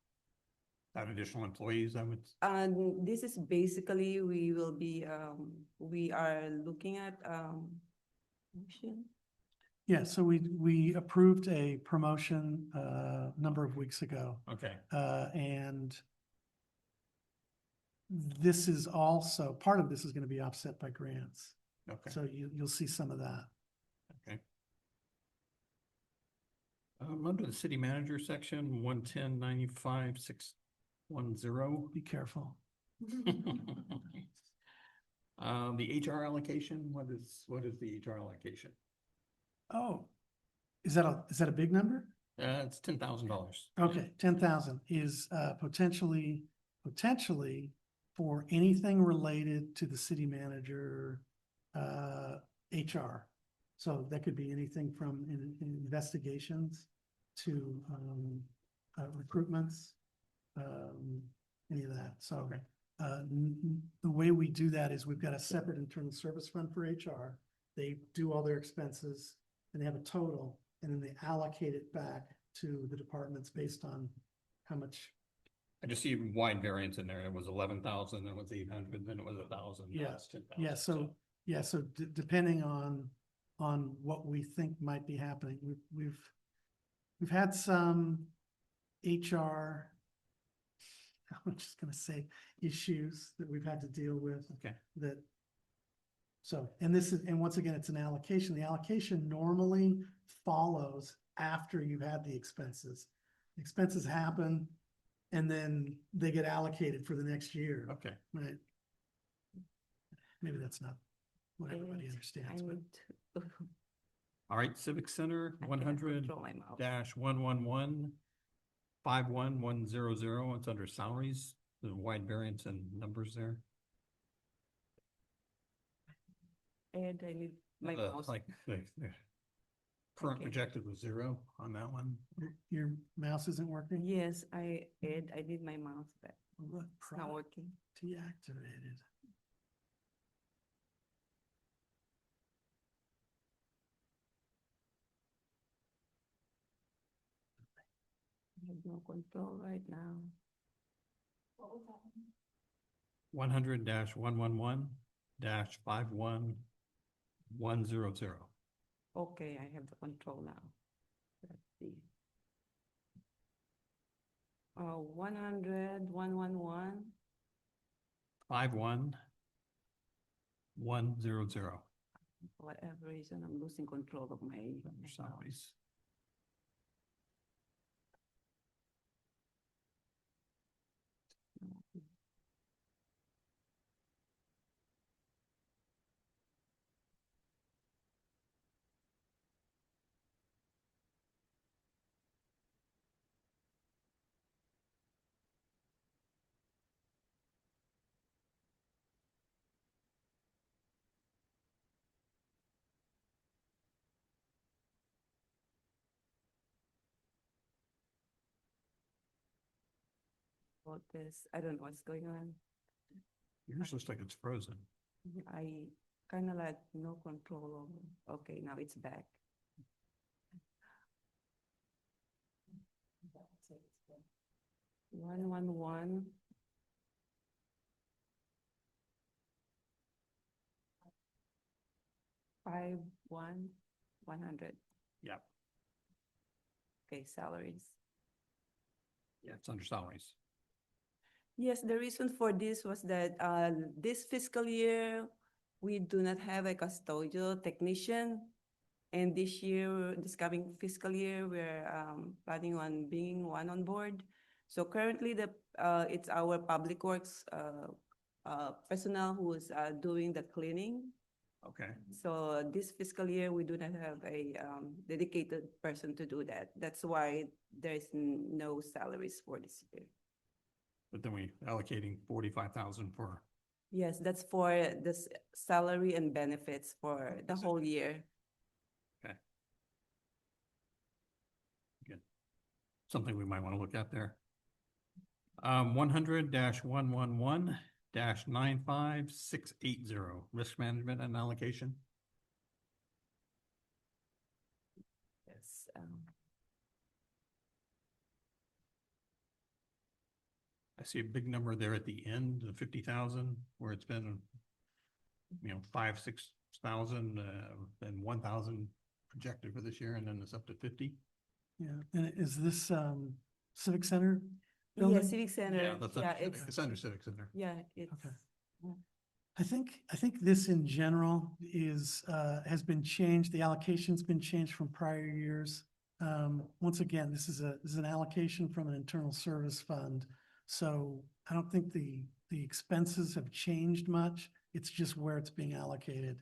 [SPEAKER 3] That additional employees, I would,
[SPEAKER 5] And this is basically, we will be, we are looking at, motion.
[SPEAKER 4] yeah, so we approved a promotion a number of weeks ago.
[SPEAKER 3] okay,
[SPEAKER 4] And this is also, part of this is going to be offset by grants.
[SPEAKER 3] okay,
[SPEAKER 4] So you'll see some of that.
[SPEAKER 3] okay. Under the city manager section, 110-95-610.
[SPEAKER 4] Be careful.
[SPEAKER 3] The HR allocation, what is the HR allocation?
[SPEAKER 4] Oh, is that a big number?
[SPEAKER 3] It's $10,000.
[SPEAKER 4] Okay, 10,000 is potentially for anything related to the city manager, HR. So that could be anything from investigations to recruitments, any of that. So the way we do that is we've got a separate internal service fund for HR. They do all their expenses and they have a total, and then they allocate it back to the departments based on how much.
[SPEAKER 3] I just see wide variance in there. It was 11,000, then it was 800, then it was 1,000. now
[SPEAKER 4] Yeah,
[SPEAKER 3] it's 10,000.
[SPEAKER 4] So depending on what we think might be happening, we've had some HR, I'm just gonna say, issues that we've had to deal with.
[SPEAKER 3] Okay.
[SPEAKER 4] And once again, it's an allocation. The allocation normally follows after you've had the expenses. Expenses happen and then they get allocated for the next year,
[SPEAKER 3] Okay.
[SPEAKER 4] right? Maybe that's not what everybody
[SPEAKER 5] I
[SPEAKER 4] understands, but
[SPEAKER 5] need to.
[SPEAKER 3] All right, Civic Center,
[SPEAKER 5] I cannot
[SPEAKER 3] 100
[SPEAKER 5] control my mouth.
[SPEAKER 3] dash 111 51100. It's under salaries. There's a wide variance in numbers there.
[SPEAKER 5] And I need my mouse.
[SPEAKER 3] Like the current
[SPEAKER 5] Okay.
[SPEAKER 3] projected was 0 on that one.
[SPEAKER 4] your mouse isn't working?
[SPEAKER 5] Yes, I need my mouse back.
[SPEAKER 4] What
[SPEAKER 5] It's not working.
[SPEAKER 4] deactivated?
[SPEAKER 5] I have no control right now.
[SPEAKER 3] 100 dash 111 dash 51100.
[SPEAKER 5] Okay, I have the control now. Let's see. 100, 111.
[SPEAKER 3] 51100.
[SPEAKER 5] For whatever reason, I'm losing control of my
[SPEAKER 3] Under
[SPEAKER 5] mouse.
[SPEAKER 3] salaries.
[SPEAKER 5] About this, I don't know what's going on.
[SPEAKER 3] Yours looks like it's frozen.
[SPEAKER 5] I kind of like no control over. Okay, now it's back. 111. 100.
[SPEAKER 3] Yep.
[SPEAKER 5] Okay, salaries.
[SPEAKER 3] Yeah, it's under salaries.
[SPEAKER 5] Yes, the reason for this was that this fiscal year, we do not have a custodial technician. And this year, this coming fiscal year, we're planning on bringing one on board. So currently, it's our public works personnel who is doing the cleaning.
[SPEAKER 3] Okay.
[SPEAKER 5] So this fiscal year, we do not have a dedicated person to do that. That's why there is no salaries for this year.
[SPEAKER 3] But then we allocating 45,000 for,
[SPEAKER 5] Yes, that's for this salary and benefits for the whole year.
[SPEAKER 3] something we might want to look at there. 100-111-95680, risk management and allocation.
[SPEAKER 5] Yes.
[SPEAKER 3] I see a big number there at the end, the 50,000, where it's been, 5,000-6,000, then 1,000 projected for this year, and then it's up to 50.
[SPEAKER 4] Yeah, and is this Civic Center
[SPEAKER 5] Yeah,
[SPEAKER 4] building?
[SPEAKER 5] Civic Center.
[SPEAKER 3] Yeah, that's
[SPEAKER 5] Yeah,
[SPEAKER 3] under, it's under Civic Center.
[SPEAKER 5] yeah, it's.
[SPEAKER 4] Okay. I think this in general is, has been changed. The allocation's been changed from prior years. Once again, this is an allocation from an internal service fund. So I don't think the expenses have changed much. It's just where it's being allocated.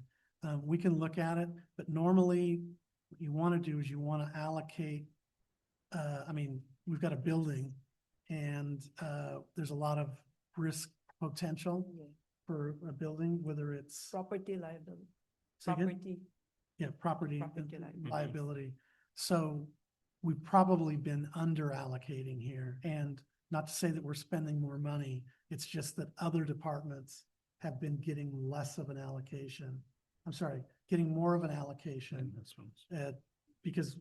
[SPEAKER 4] We can look at it, but normally what you want to do is you want to allocate, I mean, we've got a building and, there's a lot of risk potential
[SPEAKER 5] Yeah.
[SPEAKER 4] for a building, whether it's.
[SPEAKER 5] Property liability,
[SPEAKER 4] Say again?
[SPEAKER 5] property.
[SPEAKER 4] Yeah, property
[SPEAKER 5] Property
[SPEAKER 4] and
[SPEAKER 5] liability.
[SPEAKER 4] liability. So we've probably been under allocating here, and not to say that we're spending more money, it's just that other departments have been getting less of an allocation. I'm sorry, getting more of an allocation,
[SPEAKER 3] And this one's,
[SPEAKER 4] because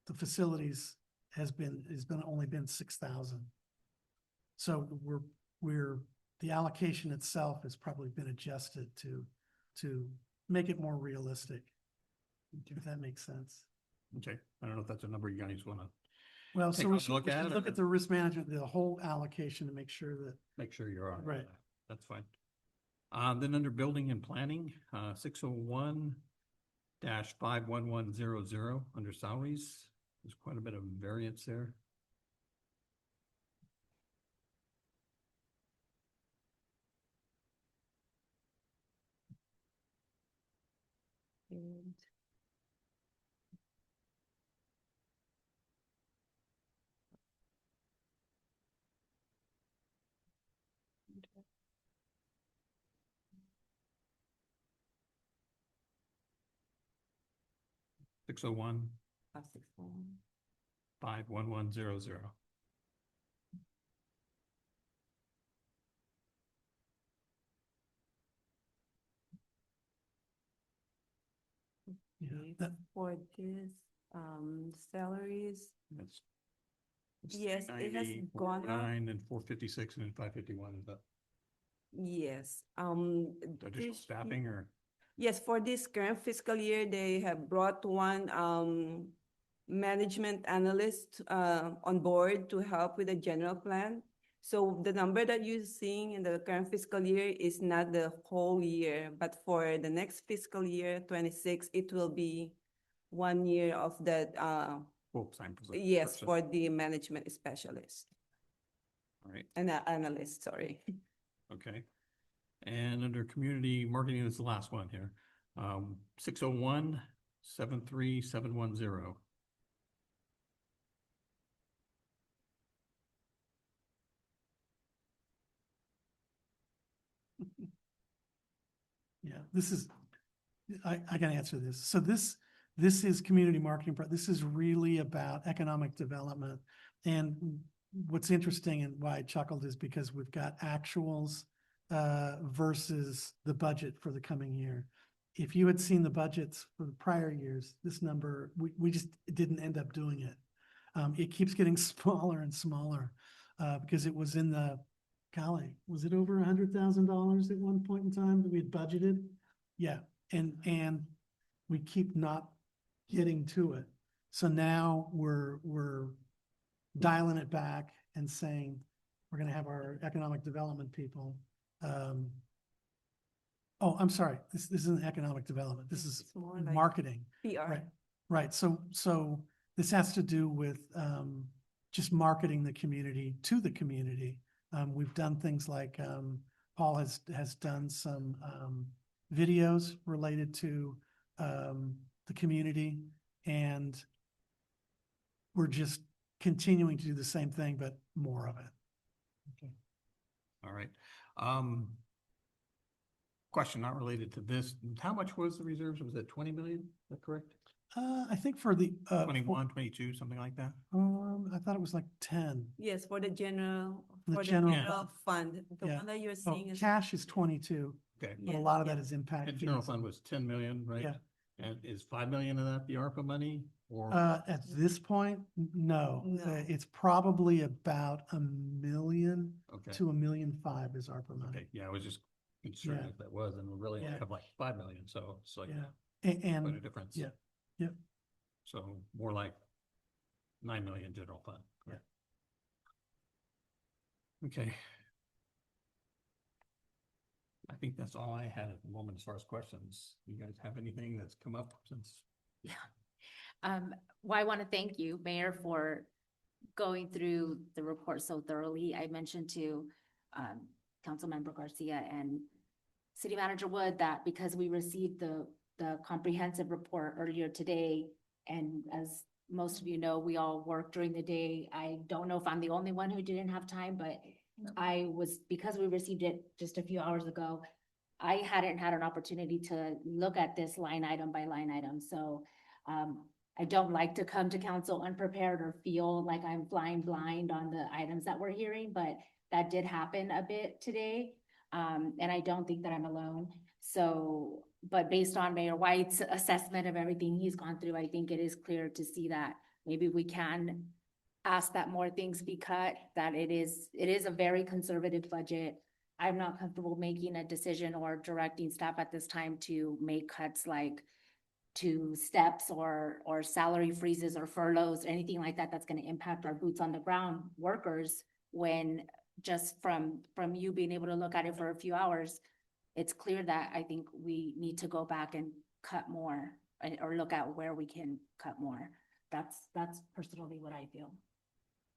[SPEAKER 4] the facilities has been only been 6,000. So the allocation itself has probably been adjusted to make it more realistic, if that makes sense.
[SPEAKER 3] okay, I don't know if that's a number you guys wanna
[SPEAKER 4] Well,
[SPEAKER 3] Take
[SPEAKER 4] so
[SPEAKER 3] a
[SPEAKER 4] we should
[SPEAKER 3] look at it
[SPEAKER 4] look
[SPEAKER 3] or-
[SPEAKER 4] at the risk management, the whole allocation to make sure that,
[SPEAKER 3] make sure you're on.
[SPEAKER 4] Right.
[SPEAKER 3] That's fine. Then under building and planning, 601-51100, under salaries, there's quite a bit of variance there.
[SPEAKER 5] And
[SPEAKER 3] Six oh one
[SPEAKER 5] 61.
[SPEAKER 3] 51100.
[SPEAKER 4] yeah,
[SPEAKER 5] Okay,
[SPEAKER 4] that,
[SPEAKER 5] For this, salaries,
[SPEAKER 3] That's.
[SPEAKER 5] Yes, it has gone up.
[SPEAKER 3] 9 and 456 and then 551, is that
[SPEAKER 5] yes,
[SPEAKER 3] additional
[SPEAKER 5] this
[SPEAKER 3] staffing or?
[SPEAKER 5] Yes, for this current fiscal year, they have brought one management analyst on board to help with the general plan. So the number that you're seeing in the current fiscal year is not the whole year, but for the next fiscal year, 26, it will be 1 year of that,
[SPEAKER 3] Full-time position.
[SPEAKER 5] yes,
[SPEAKER 3] person.
[SPEAKER 5] for the management specialist
[SPEAKER 3] All right,
[SPEAKER 5] and analyst, sorry.
[SPEAKER 3] okay. And under community marketing, this is the last one here. 601-73710.
[SPEAKER 4] yeah, this is, I can answer this. So this is community marketing. This is really about economic development. And what's interesting and why I chuckled is because we've got actuals versus the budget for the coming year. If you had seen the budgets for the prior years, this number, we just didn't end up doing it. It keeps getting smaller and smaller because it was in the, golly, was it over $100,000 at one point in time that we had budgeted? Yeah, and we keep not getting to it. So now we're dialing it back and saying, we're gonna have our economic development people. Oh, I'm sorry, this isn't economic development, this is
[SPEAKER 5] It's more like
[SPEAKER 4] marketing.
[SPEAKER 5] PR.
[SPEAKER 4] Right, right. So this has to do with just marketing the community to the community. We've done things like Paul has done some videos related to the community, and we're just continuing to do the same thing, but more of it.
[SPEAKER 3] Okay. All right. Question not related to this. How much was the reserves? Was it 20 million? Is that correct?
[SPEAKER 4] I think for the
[SPEAKER 3] 21, 22, something like that?
[SPEAKER 4] I thought it was like 10.
[SPEAKER 5] Yes, for the general,
[SPEAKER 4] The
[SPEAKER 5] for the
[SPEAKER 4] general
[SPEAKER 5] general fund, the
[SPEAKER 4] Yeah.
[SPEAKER 5] one that you're
[SPEAKER 4] Oh,
[SPEAKER 5] seeing is.
[SPEAKER 4] cash is 22,
[SPEAKER 3] Okay.
[SPEAKER 4] but a
[SPEAKER 5] Yeah,
[SPEAKER 4] lot of that
[SPEAKER 5] yeah.
[SPEAKER 4] is impact
[SPEAKER 3] And general
[SPEAKER 4] fees.
[SPEAKER 3] fund was 10 million, right?
[SPEAKER 4] Yeah.
[SPEAKER 3] And is 5 million of that the ARPA money or?
[SPEAKER 4] At this point, no.
[SPEAKER 5] No.
[SPEAKER 4] It's probably about $1 million
[SPEAKER 3] Okay,
[SPEAKER 4] to $1.5 million is ARPA money.
[SPEAKER 3] okay, yeah, I was just concerned
[SPEAKER 4] Yeah.
[SPEAKER 3] if that was, and we really only
[SPEAKER 4] Yeah.
[SPEAKER 3] have like 5 million, so it's like
[SPEAKER 4] Yeah,
[SPEAKER 3] quite a
[SPEAKER 4] and
[SPEAKER 3] difference.
[SPEAKER 4] yeah, yep.
[SPEAKER 3] So more like 9 million general fund.
[SPEAKER 4] Yeah.
[SPEAKER 3] Okay. I think that's all I had at the moment as far as questions. You guys have anything that's come up since?
[SPEAKER 7] Yeah. Well, I want to thank you, Mayor, for going through the report so thoroughly. I mentioned to Councilmember Garcia and City Manager Wood that because we received the comprehensive report earlier today, and as most of you know, we all work during the day. I don't know if I'm the only one who didn't have time, but because we received it just a few hours ago, I hadn't had an opportunity to look at this line item by line item. So I don't like to come to council unprepared or feel like I'm flying blind on the items that we're hearing, but that did happen a bit today. And I don't think that I'm alone. So, but based on Mayor White's assessment of everything he's gone through, I think it is clear to see that maybe we can ask that more things be cut, that it is a very conservative budget. I'm not comfortable making a decision or directing staff at this time to make cuts like to steps or salary freezes or furloughs, anything like that, that's gonna impact our boots on the ground workers, when just from you being able to look at it for a few hours, it's clear that I think we need to go back and cut more or look at where we can cut more. That's personally what I feel.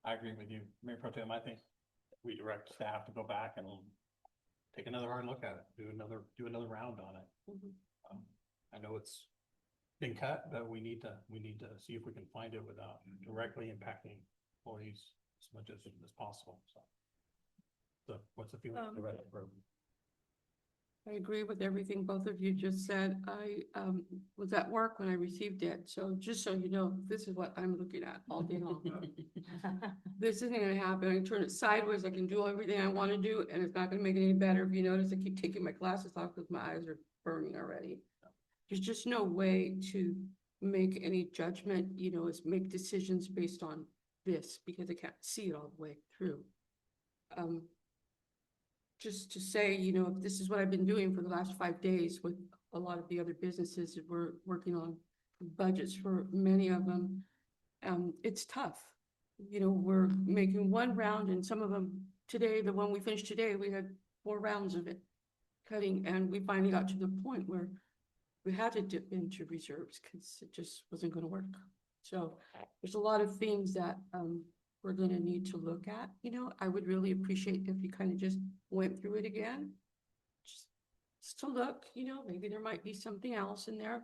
[SPEAKER 3] I agree with you, Mayor Pro Tem. I think we direct staff to go back and take another hard look at it, do another round on it. I know it's been cut, but we need to see if we can find it without directly impacting employees as much as possible, so what's the feeling of the rest of the group?
[SPEAKER 8] I agree with everything both of you just said. I was at work when I received it, so just so you know, this is what I'm looking at all day long. This isn't gonna happen. I can turn it sideways, I can do everything I wanna do, and it's not gonna make it any better. If you notice, I keep taking my glasses off because my eyes are burning already. There's just no way to make any judgment, is make decisions based on this, because I can't see it all the way through. Just to say, if this is what I've been doing for the last 5 days with a lot of the other businesses that we're working on budgets for many of them, it's tough. We're making one round, and some of them today, the one we finished today, we had 4 rounds of it cutting, and we finally got to the point where we had to dip into reserves because it just wasn't going to work. So there's a lot of things that we're going to need to look at. I would really appreciate if you kind of just went through it again, just to look. Maybe there might be something else in there,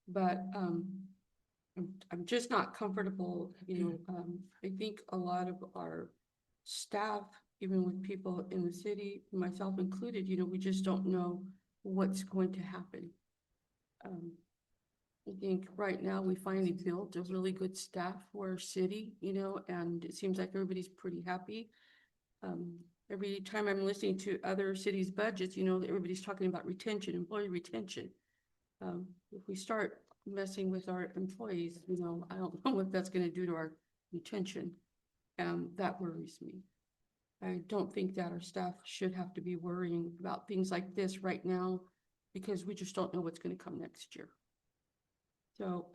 [SPEAKER 8] but I'm just not comfortable. I think a lot of our staff, even with people in the city, myself included, we just don't know what's going to happen. I think right now we finally built a really good staff for our city, and it seems like everybody's pretty happy. Every time I'm listening to other cities' budgets, everybody's talking about retention, employee retention. If we start messing with our employees, I don't know what that's going to do to our retention. That worries me. I don't think that our staff should have to be worrying about things like this right now, because we just don't know what's going to come next year. So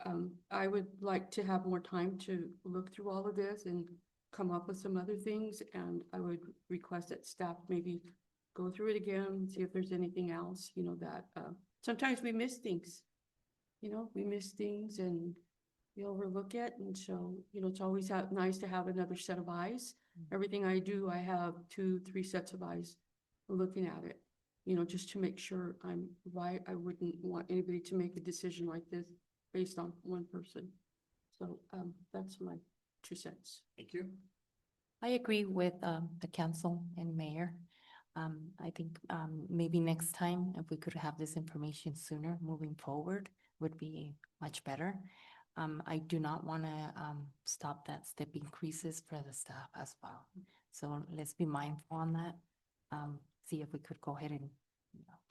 [SPEAKER 8] I would like to have more time to look through all of this and come up with some other things. And I would request that staff maybe go through it again, see if there's anything else, that sometimes we miss things. We miss things and we overlook it. And so, it's always nice to have another set of eyes. Everything I do, I have 2-3 sets of eyes looking at it, just to make sure I'm right. I wouldn't want anybody to make a decision like this based on one person. So that's my 2 cents.
[SPEAKER 3] Thank you.
[SPEAKER 9] I agree with the council and mayor. I think maybe next time, if we could have this information sooner moving forward, would be much better. I do not want to stop that step increases for the staff as well. So let's be mindful on that. See if we could go ahead and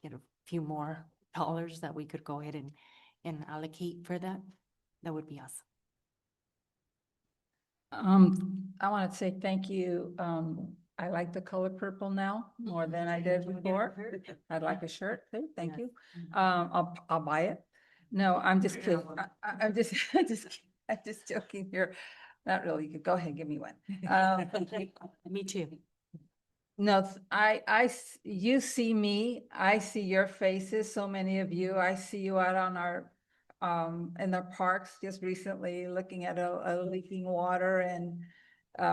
[SPEAKER 9] get a few more dollars that we could go ahead and allocate for that. That would be awesome.
[SPEAKER 10] I want to say thank you. I like the color purple now more than I did before. I'd like a shirt too. Thank you. I'll buy it. No, I'm just kidding. I'm just joking here. Not really. You could go ahead and give me one.
[SPEAKER 9] Me too.
[SPEAKER 10] No, you see me. I see your faces. So many of you. I see you out on our in their parks just recently, looking at a leaking water, and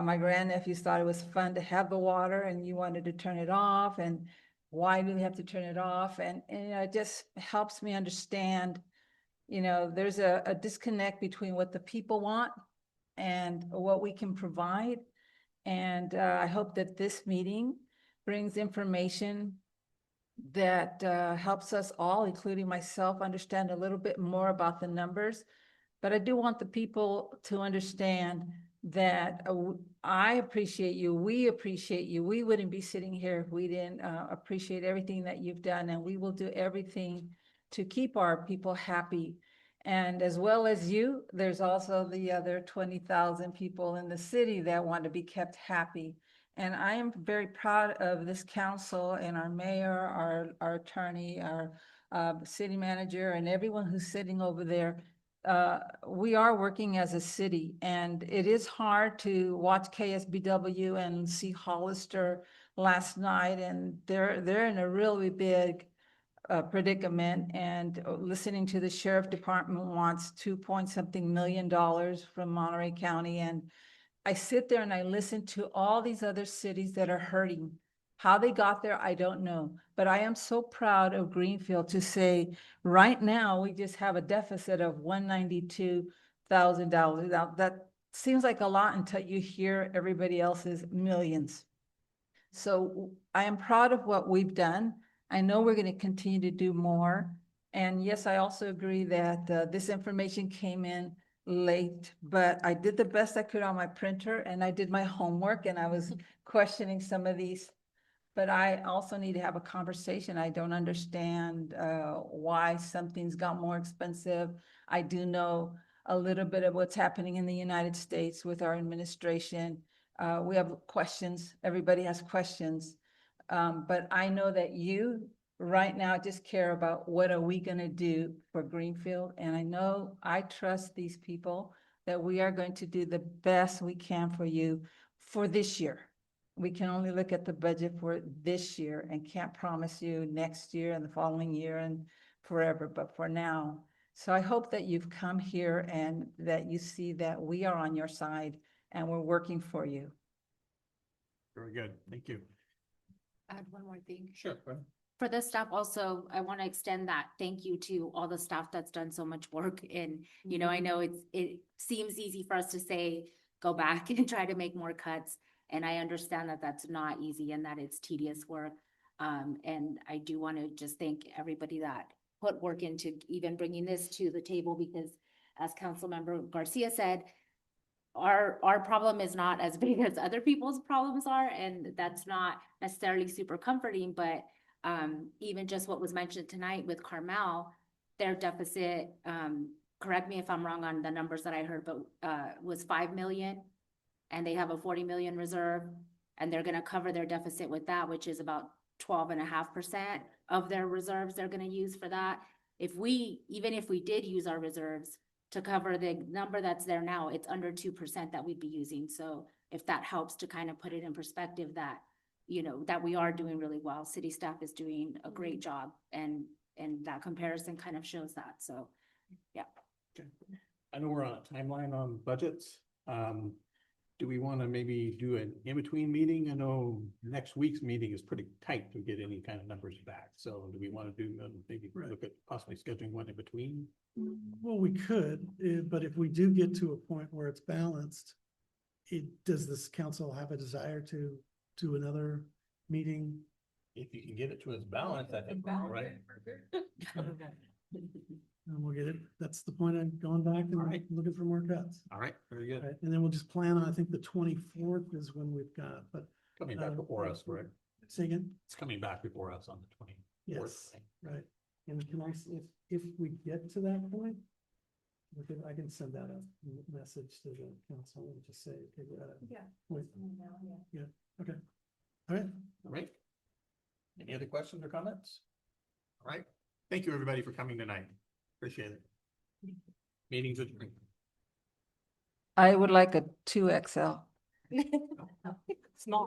[SPEAKER 10] my grandnephews thought it was fun to have the water and you wanted to turn it off, and why do we have to turn it off? And it just helps me understand, there's a disconnect between what the people want and what we can provide. And I hope that this meeting brings information that helps us all, including myself, understand a little bit more about the numbers. But I do want the people to understand that I appreciate you, we appreciate you. We wouldn't be sitting here if we didn't appreciate everything that you've done, and we will do everything to keep our people happy. And as well as you, there's also the other 20,000 people in the city that want to be kept happy. And I am very proud of this council and our mayor, our attorney, our city manager, and everyone who's sitting over there. We are working as a city, and it is hard to watch KSBW and see Hollister last night, and they're in a really big predicament. And listening to the sheriff department wants $2.something million from Monterey County, and I sit there and I listen to all these other cities that are hurting. How they got there, I don't know. But I am so proud of Greenfield to say, right now, we just have a deficit of $192,000. Now, that seems like a lot until you hear everybody else's millions. So I am proud of what we've done. I know we're going to continue to do more. And yes, I also agree that this information came in late, but I did the best I could on my printer, and I did my homework, and I was questioning some of these. But I also need to have a conversation. I don't understand why something's got more expensive. I do know a little bit of what's happening in the United States with our administration. We have questions. Everybody has questions. But I know that you right now just care about what are we going to do for Greenfield. And I know, I trust these people that we are going to do the best we can for you for this year. We can only look at the budget for this year and can't promise you next year and the following year and forever, but for now. So I hope that you've come here and that you see that we are on your side and we're working for you.
[SPEAKER 3] Very good. Thank you.
[SPEAKER 7] Add one more thing.
[SPEAKER 3] Sure. go ahead.
[SPEAKER 7] For the staff also, I want to extend that thank you to all the staff that's done so much work. And, I know it seems easy for us to say, go back and try to make more cuts. And I understand that that's not easy and that it's tedious work. And I do want to just thank everybody that put work into even bringing this to the table, because as Councilmember Garcia said, our problem is not as big as other people's problems are. And that's not necessarily super comforting, but even just what was mentioned tonight with Carmel, their deficit, correct me if I'm wrong on the numbers that I heard, but was 5 million, and they have a 40 million reserve, and they're gonna cover their deficit with that, which is about 12.5% of their reserves they're gonna use for that. Even if we did use our reserves to cover the number that's there now, it's under 2% that we'd be using. So if that helps to kind of put it in perspective that, that we are doing really well. City staff is doing a great job, and that comparison kind of shows that. So, yeah.
[SPEAKER 3] Okay. I know we're on a timeline on budgets. Do we want to maybe do an in-between meeting? I know next week's meeting is pretty tight to get any kind of numbers back. So do we want to do maybe look at possibly scheduling one in between?
[SPEAKER 4] Well, we could, but if we do get to a point where it's balanced, does this council have a desire to do another meeting?
[SPEAKER 3] If you can get it to its balance, I think, right?
[SPEAKER 4] And we'll get it. That's the point. I'm going back and looking for more cuts.
[SPEAKER 3] All right, very good.
[SPEAKER 4] Right, and then we'll just plan on, I think the 24th is when we've got, but.
[SPEAKER 3] Coming back before us, right?
[SPEAKER 4] Say again?
[SPEAKER 3] It's coming back before us on the 24th.
[SPEAKER 4] Yes, right. And can I, if we get to that point, I can send out a message to the council and just say, okay, we're at a point. Yeah, okay. All right.
[SPEAKER 3] All right. Any other questions or comments? All right. Thank you, everybody, for coming tonight. Appreciate it. Meeting's adjourned.
[SPEAKER 10] I would like a 2XL.
[SPEAKER 5] Small.